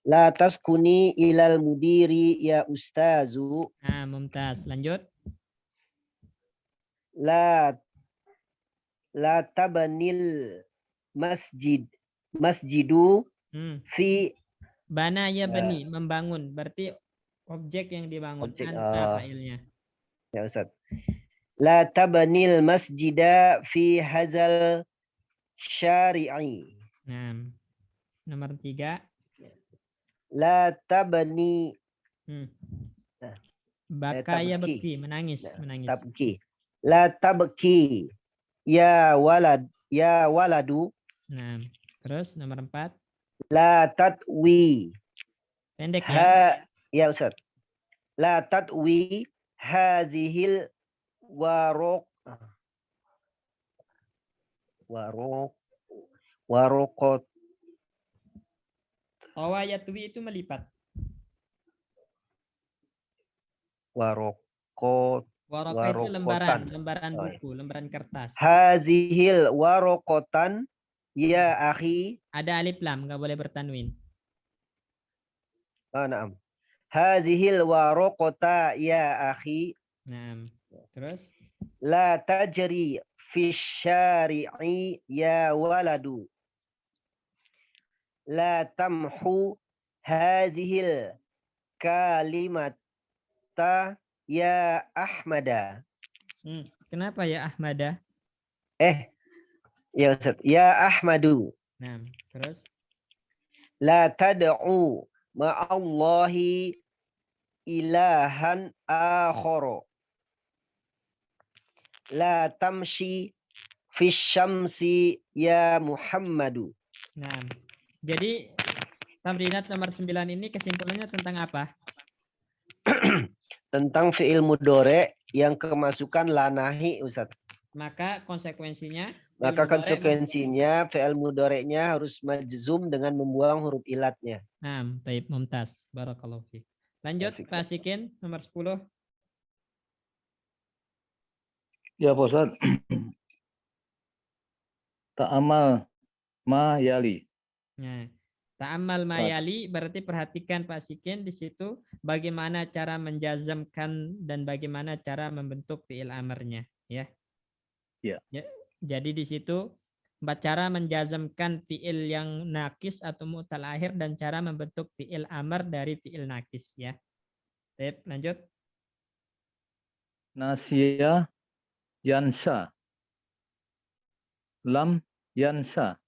La taskuni ilal mudiri ya ustazu. Nah, mumtaz. Lanjut. La tabanil masjidu fi bana ya bani, membangun. Berarti objek yang dibangun. Anta failnya. Ya Ustaz. La tabanil masjida fi hazal syari'i. Nah, nomor 3. La tabani baka ya beki, menangis. Tabki. La tabki ya waladu. Nah, terus nomor 4. La tatwi. Pendek ya. Ya Ustaz. La tatwi hadhil warokot. Yatwi itu melipat. Warokot itu lembaran buku, lembaran kertas. Hadhil warokotan ya akhi. Ada alif lam, nggak boleh bertanwin. Naam. Hadhil warokota ya akhi. Naam. Terus? La tajri fi syari'i ya waladu. La tamhu hadhil kalimata ya Ahmada. Kenapa ya Ahmada? Ya Ustaz. Ya Ahmadu. Nah, terus? La tad'u ma'allahi ilahan akhara. La tamshi fi syamsi ya Muhammadu. Nah, jadi tamrinat nomor 9 ini kesimpulannya tentang apa? Tentang fi'il mudhari yang kemasukan lanahi, Ustaz. Maka konsekuensinya Maka konsekuensinya fi'il mudhari'nya harus majzum dengan membuang huruf ilatnya. Nah, taib mumtaz. Barakallahu fiik. Lanjut Pak Sikin nomor 10. Ya Pak Ustaz. Ta'amal ma yali. Nah, ta'ammal mayali berarti perhatikan Pak Sikin di situ bagaimana cara menjazamkan dan bagaimana cara membentuk fi'il amarnya, ya. Ya. Jadi di situ cara menjazamkan fi'il yang nakis atau mu'tal akhir dan cara membentuk fi'il amar dari fi'il nakis, ya. Baik, lanjut. Nasya yansa. Lam yansa.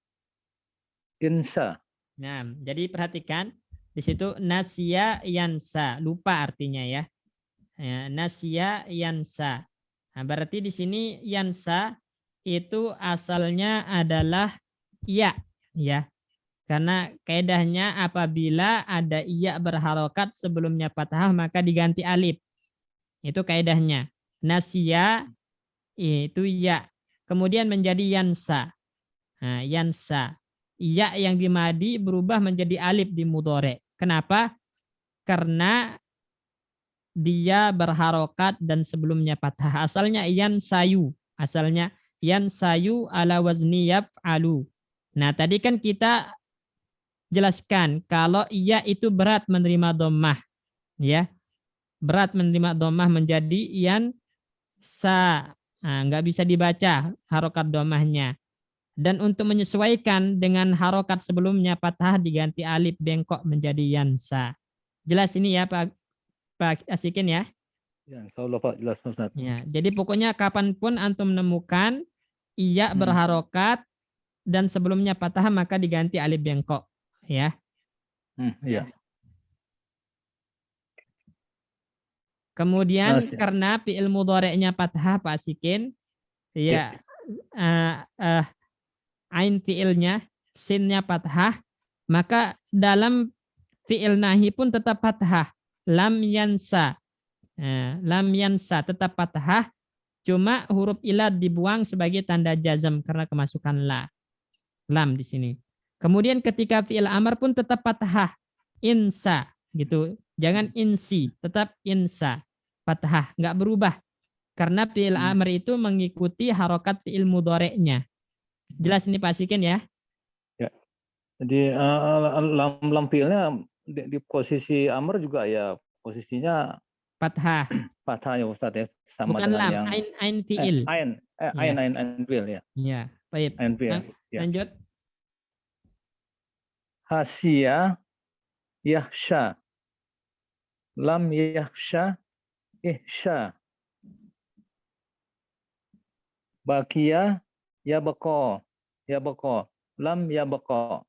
Insa. Nah, jadi perhatikan di situ nasya yansa, lupa artinya ya. Nasya yansa. Nah, berarti di sini yansa itu asalnya adalah ya, ya. Karena kaidahnya apabila ada iya berharokat sebelumnya fathah maka diganti alif. Itu kaidahnya. Nasya itu ya. Kemudian menjadi yansa. Nah, yansa. Ya yang di madi berubah menjadi alif di mudhari. Kenapa? Karena dia berharokat dan sebelumnya fathah. Asalnya yansayu. Asalnya yansayu ala wazni yaf'alu. Nah, tadi kan kita jelaskan kalau iya itu berat menerima dhammah, ya. Berat menerima dhammah menjadi yansa. Nah, nggak bisa dibaca harokat dhammahnya. Dan untuk menyesuaikan dengan harokat sebelumnya fathah diganti alif bengkok menjadi yansa. Jelas ini ya Pak Asikin ya? Ya, insyaallah Pak, jelas Ustaz. Ya, jadi pokoknya kapanpun antum menemukan iya berharokat dan sebelumnya fathah maka diganti alif bengkok, ya. Iya. Kemudian karena fi'il mudhari'nya fathah Pak Asikin, ya ain fi'ilnya sinnya fathah, maka dalam fi'il nahi pun tetap fathah. Lam yansa. Lam yansa tetap fathah, cuma huruf ilat dibuang sebagai tanda jazam karena kemasukan la. Lam di sini. Kemudian ketika fi'il amar pun tetap fathah. Insa gitu. Jangan insi, tetap insa. Fathah, nggak berubah. Karena fi'il amar itu mengikuti harokat fi'il mudhari'nya. Jelas ini Pak Sikin ya? Ya. Jadi lam fi'ilnya di posisi amr juga ya posisinya fathah. Fathah ya Ustaz ya, sama bukan dengan lam, yang ain fi'il. Ain fi'il ya. Iya, baik. Ain fi'il. Ya. Lanjut. Hasya yahsya. Lam yahsya ihsya. Baqiya yabqa. Yabqa. Lam yabqa.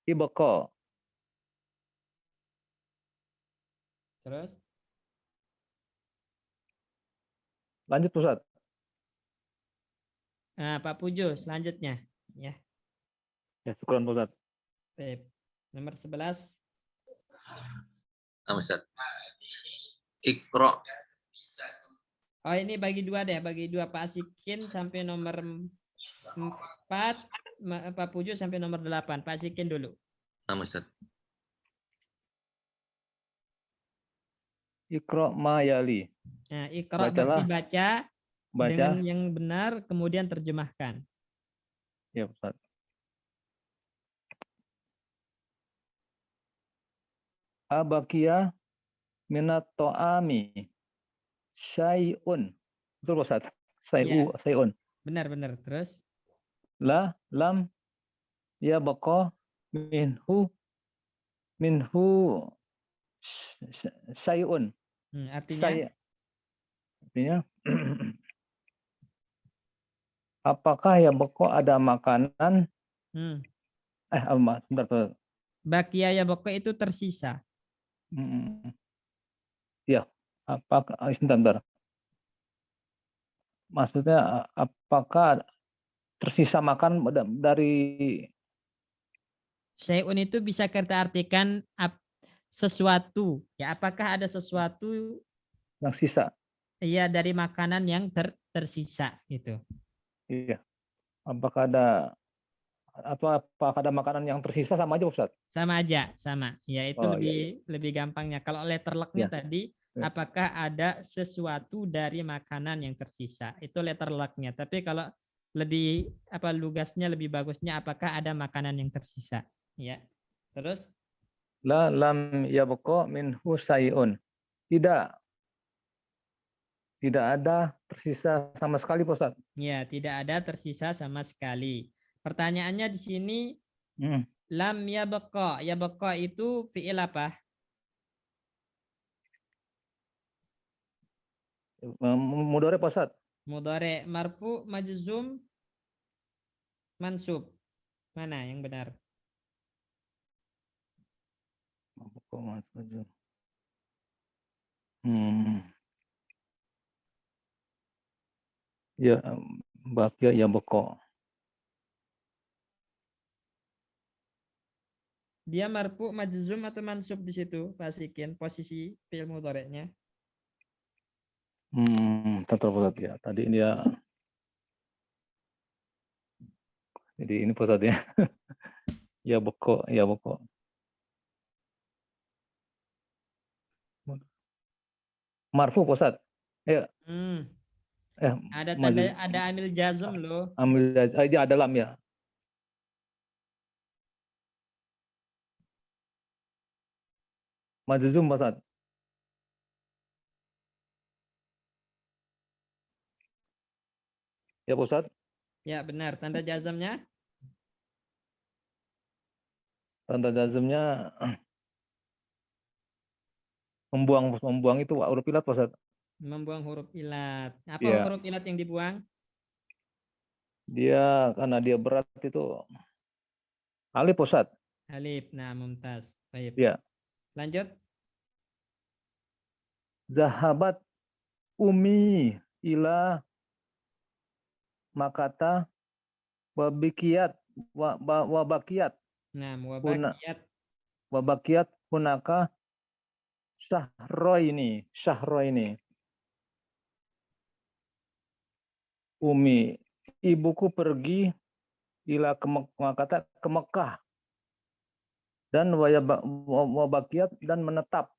Ibqa. Terus? Lanjut Ustaz. Nah, Pak Pujo selanjutnya, ya. Ya, syukran Ustaz. Baik. Nomor 11. Ustaz. Iqra. Oh, ini bagi dua deh, bagi dua Pak Asikin sampai nomor 4, Pak Pujo sampai nomor 8. Pak Asikin dulu. Ustaz. Iqra ma yali. Nah, Iqra berarti baca dengan yang benar kemudian terjemahkan. Ya, Ustaz. Abaqiya minat ta'ami syai'un. Betul Ustaz? Syai'un. Benar. Terus? La lam ya baqa minhu syai'un. Artinya? Artinya apakah ya baqa ada makanan? Sebentar. Bakia ya baqa itu tersisa. Ya, apakah sebentar. Maksudnya apakah tersisa makan dari Syai'un itu bisa kita artikan sesuatu. Ya, apakah ada sesuatu yang sisa? ya dari makanan yang tersisa gitu. Iya. Apakah ada makanan yang tersisa sama aja Ustaz? Sama aja, sama. Ya, itu Oh, lebih gampangnya. Kalau letter luck-nya Ya. tadi, Ya. apakah ada sesuatu dari makanan yang tersisa? Itu letter luck-nya. Tapi kalau lebih lugasnya lebih bagusnya apakah ada makanan yang tersisa? Ya. Terus La lam yabqa minhu sayun. Tidak ada tersisa sama sekali Pak Ustaz. ya, tidak ada tersisa sama sekali. Pertanyaannya di sini lam yabqa. Yabqa itu fi'il apa? Mudhari Pak Ustaz. Mudhari, marfu, majzum, mansub. Mana yang benar? Ya, bakia ya beko. Dia marfu, majzum atau mansub di situ, Pak Sikin, posisi fi'il mudhari'nya. Tetap Ustaz ya. Tadi dia jadi ini Pak Ustaz ya. Ya beko. Marfu Pak Ustaz. Ya. Ada tanda, ada amil jazm loh. Amil aja ada lam ya. Majzum Pak Ustaz. Ya Pak Ustaz. Ya benar, tanda jazmnya? Tanda jazmnya membuang itu huruf ilat Pak Ustaz. Membuang huruf ilat. Apa Ya. huruf ilat yang dibuang? Dia karena dia berat itu alif Pak Ustaz. Alif. Nah, mumtaz. Baik. Ya. Lanjut. Zahabat umi ila makata wabikiyat wabakiyat. Nah, wabakiyat hunaka syahroini. Umi, ibuku pergi ila ke Mekah dan wabakiyat dan menetap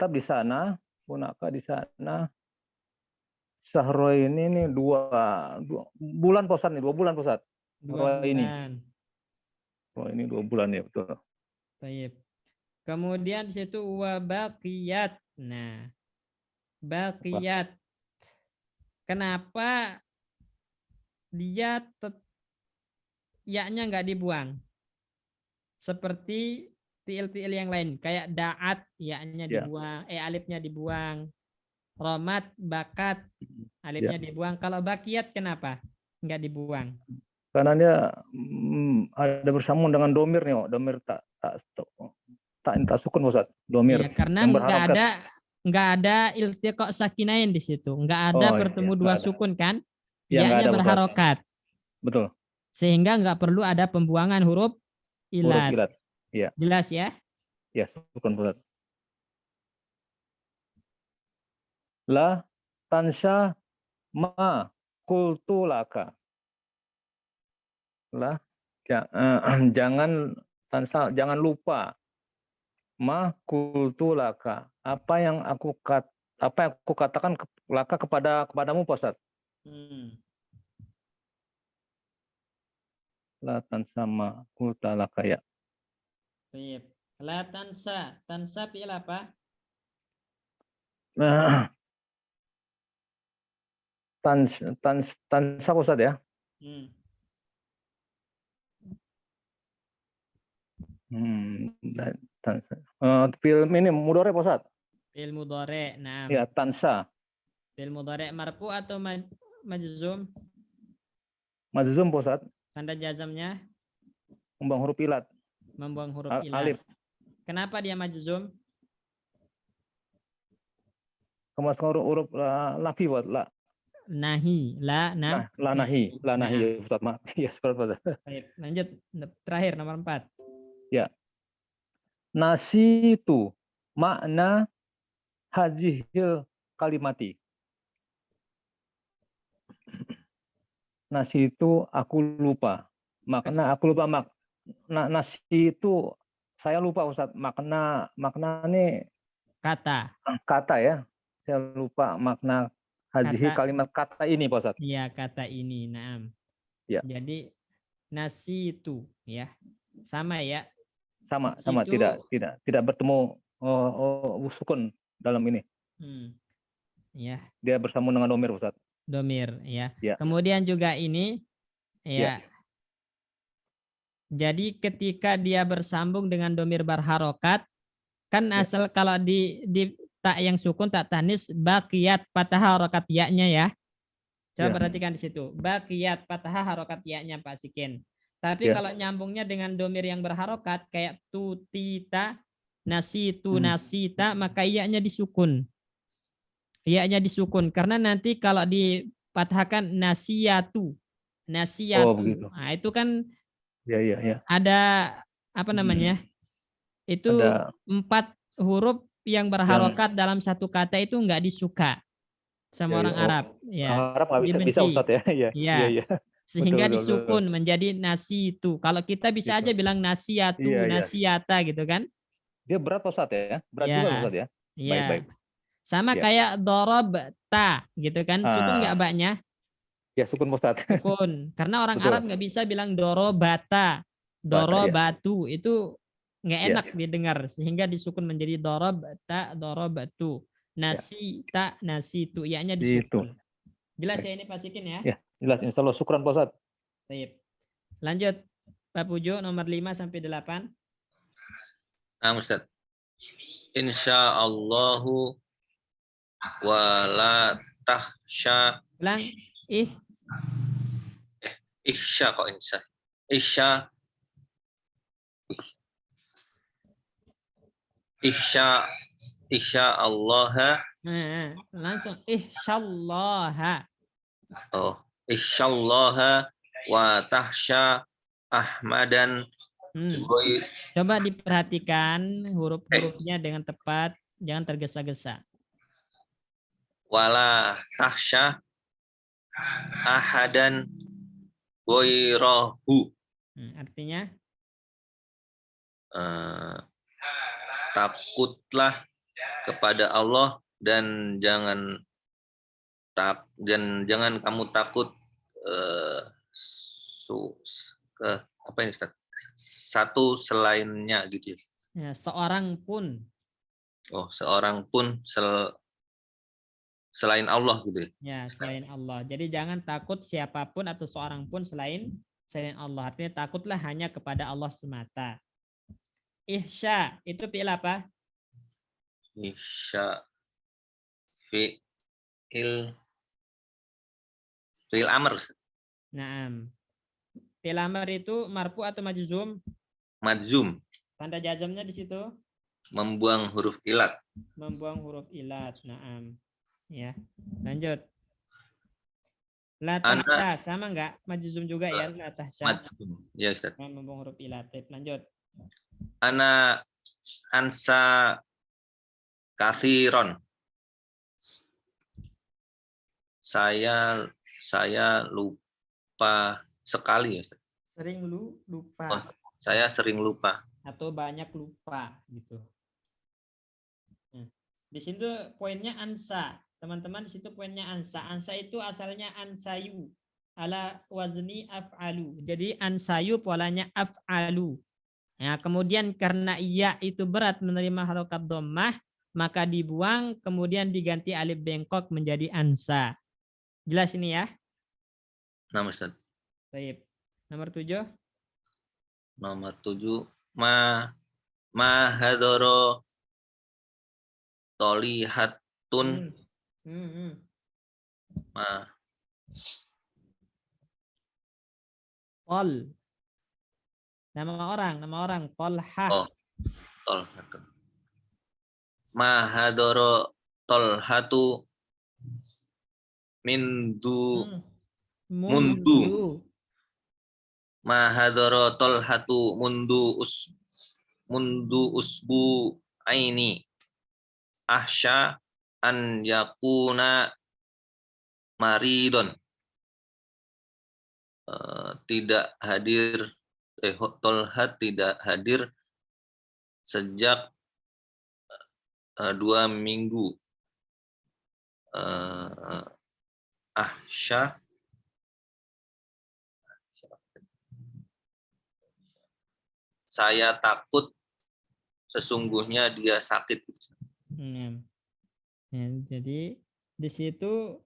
di sana, hunaka di sana. Syahroini ini dua bulan Pak Ustaz nih, 2 bulan Pak Ustaz. Dua ini. bulan. Oh, ini 2 bulan ya, betul. Baik. Kemudian di situ wabakiyat. Nah, bakiyat. Kenapa dia ya-nya nggak dibuang? Seperti fiil-fiil yang lain, kayak da'at ya-nya dibuang, alifnya dibuang. Romat, bakat, alifnya dibuang. Kalau bakiyat kenapa nggak dibuang? Karena dia ada bersambung dengan domir nih, domir tak sukun Ustaz, domir. Ya, karena nggak ada iltiqa sakinain di situ, nggak ada bertemu dua sukun kan? Ya-nya berharokat. Betul. Sehingga nggak perlu ada pembuangan huruf ilat. Huruf ilat. Ya. Jelas ya? Ya, sukun Ustaz. La tansya ma qultu laka. Lah, jangan lupa ma qultu laka. Apa yang aku katakan laka kepadamu Pak Ustaz. La tansa ma qultu laka ya. Baik. La tansa. Tansa fi'il apa? Tansa Pak Ustaz ya. Film ini mudhari Pak Ustaz. Fi'il mudhari. Nah. Ya, tansa. Fi'il mudhari marfu atau majzum? Majzum Pak Ustaz. Tanda jazamnya? Membuang huruf ilat. Membuang huruf ilat. Alif. Kenapa dia majzum? Kemasukkan huruf nafi buat la. Nahi, La nahi ya Ustaz, maaf. Ya, sebentar, Ustaz. Baik, lanjut. Terakhir nomor 4. Ya. Nasitu makna hazihil kalimati. Nasi itu aku lupa. Makna aku lupa nasi itu saya lupa Ustaz. Makna ini kata ya. Saya lupa makna hazihi kalimat kata ini Pak Ustaz. Iya, kata ini. Naam. Ya. Jadi nasi itu ya. Sama ya. Sama Itu, tidak bertemu sukun dalam ini. Ya. Dia bersambung dengan domir Ustaz. Domir ya. Ya. Kemudian juga ini ya. Jadi ketika dia bersambung dengan domir berharokat, kan asal kalau di tak yang sukun tak tanis baqiyat patah harokat ya-nya ya. Coba perhatikan di situ. Baqiyat patah harokat ya-nya Pak Sikin. Tapi kalau nyambungnya dengan domir yang berharokat kayak tutita, nasitu, nasita, maka iya-nya disukun. Iya-nya disukun karena nanti kalau dipatahkan nasiyatu. Begitu. Nah, itu kan ya. ada apa namanya? Itu ada 4 huruf yang berharokat dalam satu kata itu enggak disuka sama orang Arab. Ya. Arab nggak bisa Ustaz ya. Iya. Sehingga Betul. disukun menjadi nasi itu. Kalau kita bisa aja bilang nasiyatu, nasiyata gitu kan? Dia berat Ustaz ya. Berat juga Ustaz ya. Iya. Baik. Sama kayak dorobta gitu kan? Sukun nggak baknya? Ya sukun Ustaz. Sukun. Karena orang Arab nggak bisa bilang dorobata, dorobatu itu nggak enak didengar sehingga disukun menjadi dorobta, dorobatu, nasita, nasitu, ianya disukun. Jelas ya ini Pak Sikin ya? Ya. Jelas, insya Allah. Syukran Pak Ustaz. Baik. Lanjut Pak Pujo nomor 5 sampai 8. Nah Ustaz. Insyaallahu wala tahsya. Ulang. Ihsya kok insya. Ihsya Allah. Langsung insyaallah. Insyaallah wa tahsya Ahmadan. Coba diperhatikan huruf-hurufnya dengan tepat, jangan tergesa-gesa. Wala tahsya ahadan ghairahu. Artinya takutlah kepada Allah dan jangan kamu takut apa ini Ustaz? Satu selainnya gitu ya. Seorang pun. Seorang pun selain Allah gitu ya. Ya, selain Allah. Jadi jangan takut siapapun atau seorang pun selain Allah. Artinya takutlah hanya kepada Allah semata. Ihsya itu fi'il apa? Ihsya fi'il amr. Naam. Fi'il amr itu marfu atau majzum? Majzum. Tanda jazamnya di situ? Membuang huruf ilat. Membuang huruf ilat. Naam. Ya. Lanjut. La tahsya sama enggak? Majzum juga ya la tahsya. Majzum. Ya Ustaz. Membuang huruf ilat. Lanjut. Ana ansa kathiron. Saya lupa sekali ya. Sering lupa. Saya sering lupa. Atau banyak lupa gitu. Nah, di situ poinnya ansa. Teman-teman di situ poinnya ansa. Ansa itu asalnya ansayu ala wazni af'alu. Jadi ansayu polanya af'alu. Nah, kemudian karena iya itu berat menerima harokat dhammah, maka dibuang kemudian diganti alif bengkok menjadi ansa. Jelas ini ya? Nah, Ustaz. Baik. Nomor 7. Nomor 7 ma hadoro tolihatun Nama orang. Tolha. Oh, Tolhatun. Mahadoro Tolhatu mindu mundu. Mahadoro Tolhatu mundu usbu aini ahsya an yakuna maridon. Tidak hadir Tolhat tidak hadir sejak 2 minggu. Ahsya saya takut sesungguhnya dia sakit. Ya, jadi di situ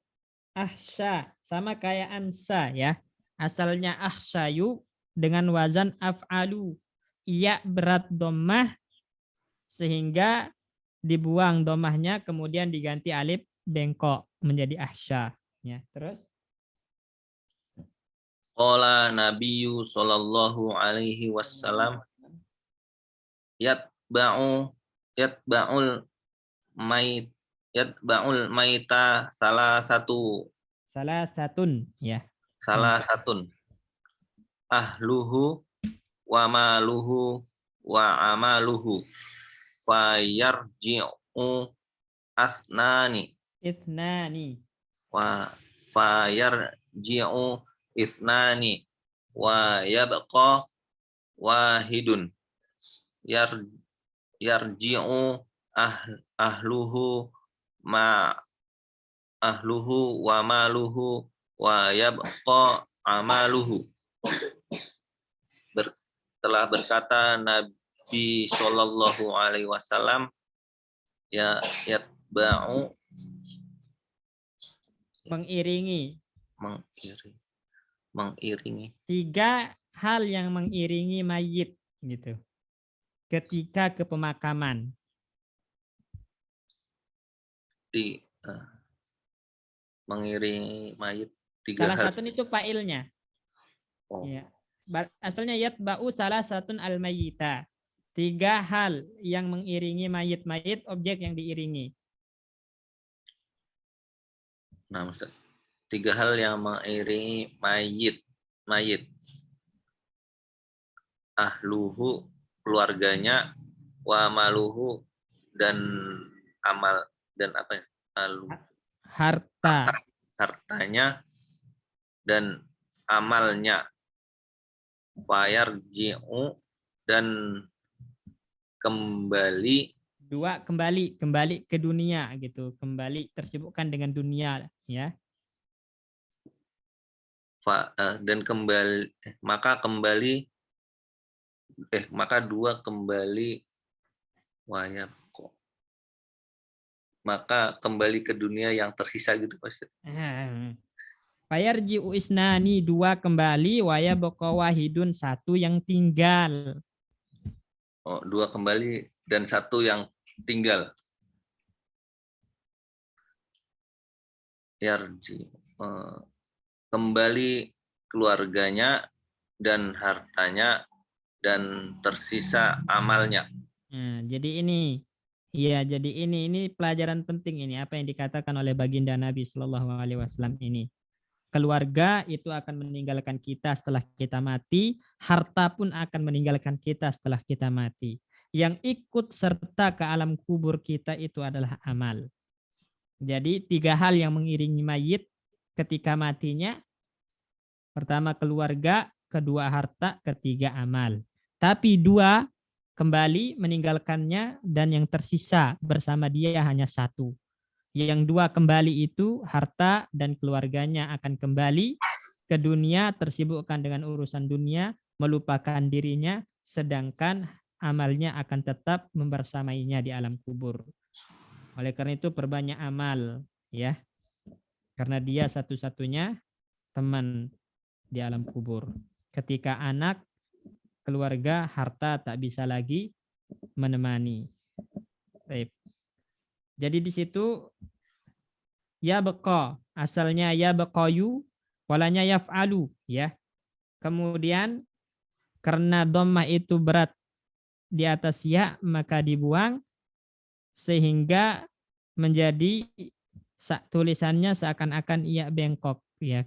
ahsya sama kayak ansa ya. Asalnya ahsyayu dengan wazan af'alu. Iya berat dhammah sehingga dibuang dhammahnya kemudian diganti alif bengkok menjadi ahsya. Ya, terus Qala Nabiyyu sallallahu alaihi wasallam yatba'ul maita salah satun ya. Salah satun ahluhu wa maluhu wa amaluhu fayarji'u ithnani wa fayarji'u ithnani wa yabqa wahidun yarji'u ahluhu wa maluhu wa yabqa amaluhu. Telah berkata Nabi Shallallahu Alaihi Wasallam, ya yatba'u mengiringi. 3 hal yang mengiringi mayit gitu ketika ke pemakaman. Mengiringi mayit 3 salah hal. satu itu fa'ilnya. Oh. Ya. Asalnya yatba'u salah satun al-mayyita. 3 hal yang mengiringi mayit objek yang diiringi. Nah, Ustaz. 3 hal yang mengiringi mayit. Ahluhu keluarganya, wa maluhu dan amal dan apa ya? Hartanya dan amalnya. Fayarji'u dan kembali. 2 kembali ke dunia gitu, kembali tersibukkan dengan dunia ya. Dan kembali maka 2 kembali maka kembali ke dunia yang tersisa gitu pasti. Fayarji'u isnani 2 kembali wa yabqa wahidun 1 yang tinggal. Oh, 2 kembali dan 1 yang tinggal. Yarji kembali keluarganya dan hartanya dan tersisa amalnya. Nah, jadi ini pelajaran penting ini apa yang dikatakan oleh baginda Nabi Shallallahu Alaihi Wasallam ini. Keluarga itu akan meninggalkan kita setelah kita mati, harta pun akan meninggalkan kita setelah kita mati. Yang ikut serta ke alam kubur kita itu adalah amal. Jadi 3 hal yang mengiringi mayit ketika matinya. Pertama keluarga, kedua harta, ketiga amal. Tapi 2 kembali meninggalkannya dan yang tersisa bersama dia hanya 1. Yang 2 kembali itu harta dan keluarganya akan kembali ke dunia, tersibukkan dengan urusan dunia, melupakan dirinya, sedangkan amalnya akan tetap membersamainya di alam kubur. Oleh karena itu perbanyak amal ya. Karena dia satu-satunya teman di alam kubur. Ketika anak, keluarga, harta tak bisa lagi menemani. Baik. Jadi di situ ya beko, asalnya ya bekoyu, polanya yaf'alu ya. Kemudian karena dhammah itu berat di atas ya, maka dibuang sehingga menjadi tulisannya seakan-akan ya bengkok ya.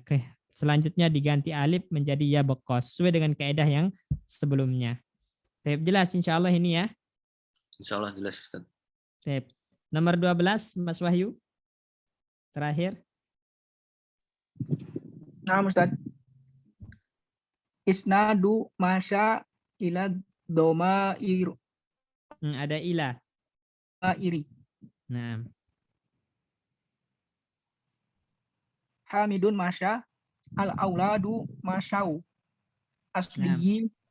Selanjutnya diganti alif menjadi ya bekos sesuai dengan kaidah yang sebelumnya. Baik, jelas insyaallah ini ya. Insyaallah jelas Ustaz. Baik. Nomor 12 Mas Wahyu. Terakhir. Nah, Ustaz. Isnadu masya ila domair Ada ila. iri. Nah, Hamidun masya al auladu masyau.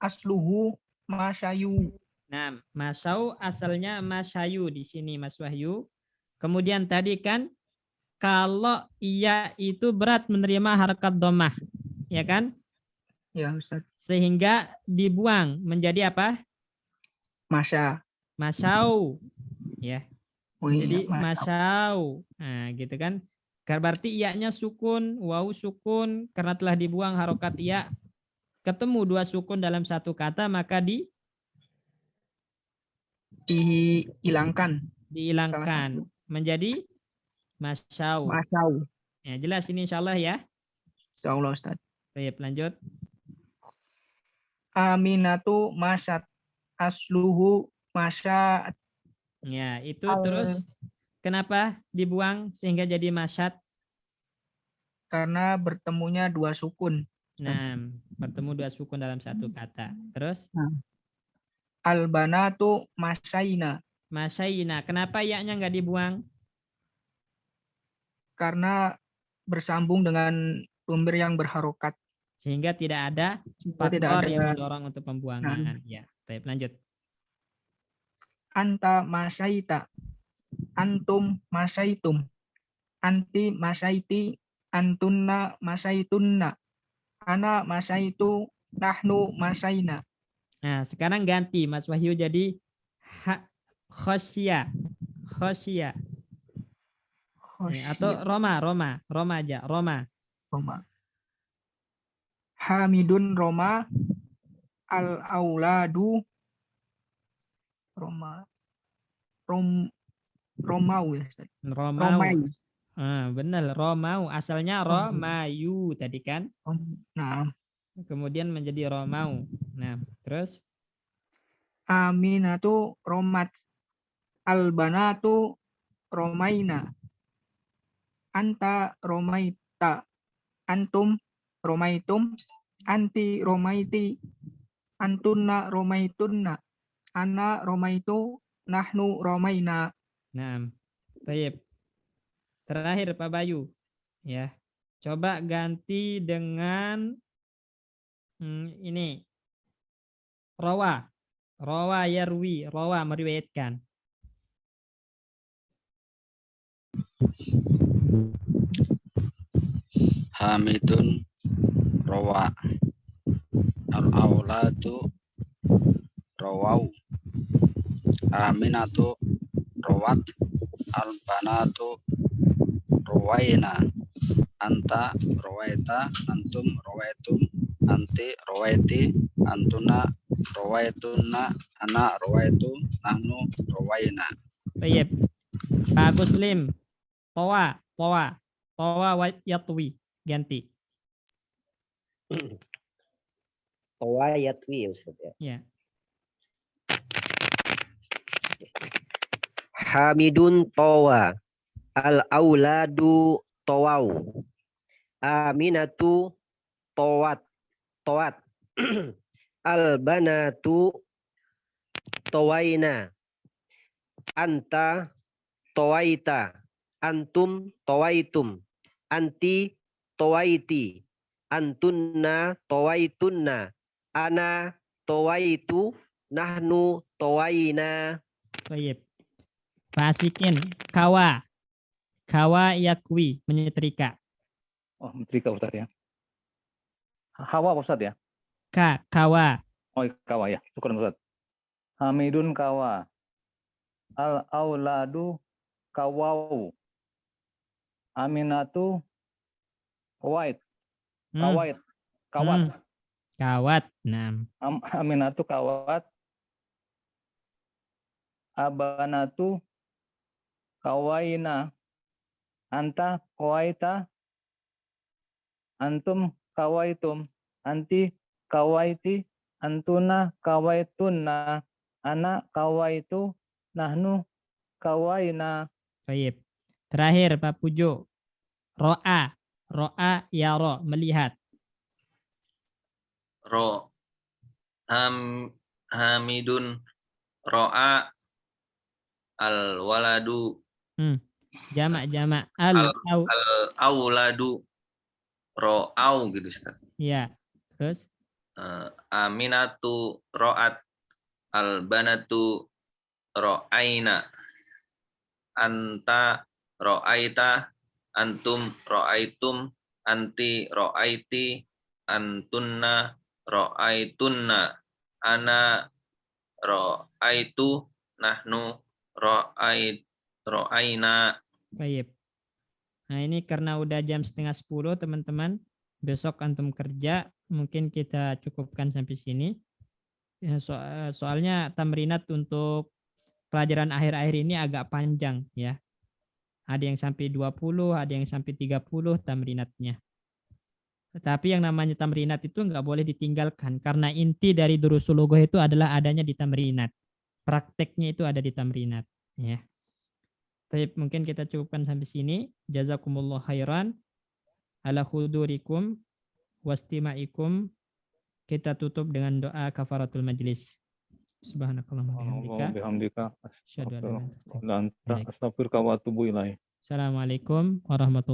Asluhu masyayu. nah, masau asalnya masyayu di sini Mas Wahyu. Kemudian tadi kan kalau ia itu berat menerima harakat dhammah, ya kan? Ya, Ustaz. Sehingga dibuang menjadi apa? Masya. Masau, ya. Oh, iya, Jadi masya. masau. Nah, gitu kan? Berarti iya-nya sukun, wawu sukun karena telah dibuang harokat iya. Ketemu dua sukun dalam satu kata maka Dihilangkan. dihilangkan menjadi masau. Masyau. Ya, jelas ini insyaallah ya. Insyaallah, Ustaz. Baik, lanjut. Aminatu masyat. Asluhu masyat. Ya, itu terus kenapa dibuang sehingga jadi masyat? Karena bertemunya dua sukun. Nah, bertemu dua sukun dalam satu kata. Terus? Al-banatu masyaina. Masyaina. Kenapa ya-nya nggak dibuang? Karena bersambung dengan domir yang berharokat. Sehingga tidak ada faktor yang mendorong untuk pembuangan. Ya, baik, lanjut. Anta masyaita. Antum masyaitum. Anti masyaiti. Antunna masyaitunna. Ana masyaitu. Nahnu masyaina. Nah, sekarang ganti Mas Wahyu jadi khosya. Khosya. Ya, atau Roma aja, Roma. Hamidun Roma. Al-auladu Romau ya. Romau. Benar, Romau. Asalnya Romayu tadi kan. Nah. Kemudian menjadi Romau. Nah, terus? Aminatu Romat. Albanatu Romaina. Anta Romaita. Antum Romaitum. Anti Romaiti. Antunna Romaitunna. Ana Romaitu. Nahnu Romaina. Nah, baik. Terakhir Pak Bayu. Ya. Coba ganti dengan ini. Rawa. Rawa yarwi. Rawa meriwayatkan. Hamidun rawa. Al-auladu rawau. Aminatu rawat. Al-banatu rawaina. Anta rawaita. Antum rawaitum. Anti rawaiti. Antuna rawaitunna. Ana rawaitu. Nahnu rawaina. Baik. Pak Guslim. Towa yatwi. Ganti. Towa yatwi Ustaz ya. Ya. Hamidun towa. Al-auladu towau. Aminatu towat. Al-banatu towaina. Anta towaita. Antum towaitum. Anti towaiti. Antunna towaitunna. Ana towaitu. Nahnu towaina. Baik. Fasikin. Kawa yakwi. Menyetrika. Oh, menyetrika Ustaz ya. Hawa Ustaz ya. Kawa. Oh, kawa ya. Syukur Ustaz. Hamidun kawa. Al-auladu kawau. Aminatu kawait. Kawat. Kawat. Nah, Aminatu kawat. Abanatu kawaina. Anta kawaita. Antum kawaitum. Anti kawaiti. Antuna kawaitunna. Ana kawaitu. Nahnu kawaina. baik. Terakhir Pak Pujo. Ro'a. Ro'a yara, melihat. Ro Hamidun ro'a al waladu Jamak. al Au. auladu ro'au gitu Ustaz. Ya. Terus Aminatu ro'at al banatu ro'aina. Anta ro'aita, antum ro'aitum, anti ro'aiti, antunna ro'aitunna, ana ro'aitu, nahnu ro'aina. baik. Nah, ini karena udah jam 9:30 teman-teman. Besok antum kerja, mungkin kita cukupkan sampai sini. Ya, soalnya tamrinat untuk pelajaran akhir-akhir ini agak panjang ya. Ada yang sampai 20, ada yang sampai 30 tamrinatnya. Tetapi yang namanya tamrinat itu nggak boleh ditinggalkan karena inti dari durusul lughah itu adalah adanya di tamrinat. Prakteknya itu ada di tamrinat ya. Tapi mungkin kita cukupkan sampai sini. Jazakumullah khairan ala khudurikum wastimaikum. Kita tutup dengan doa kafaratul majlis. Subhanakallahumma Bihamdika. asyhadu an la ilaha illa anta Astagfirullah wa atubu ilaik. Assalamualaikum warahmatullahi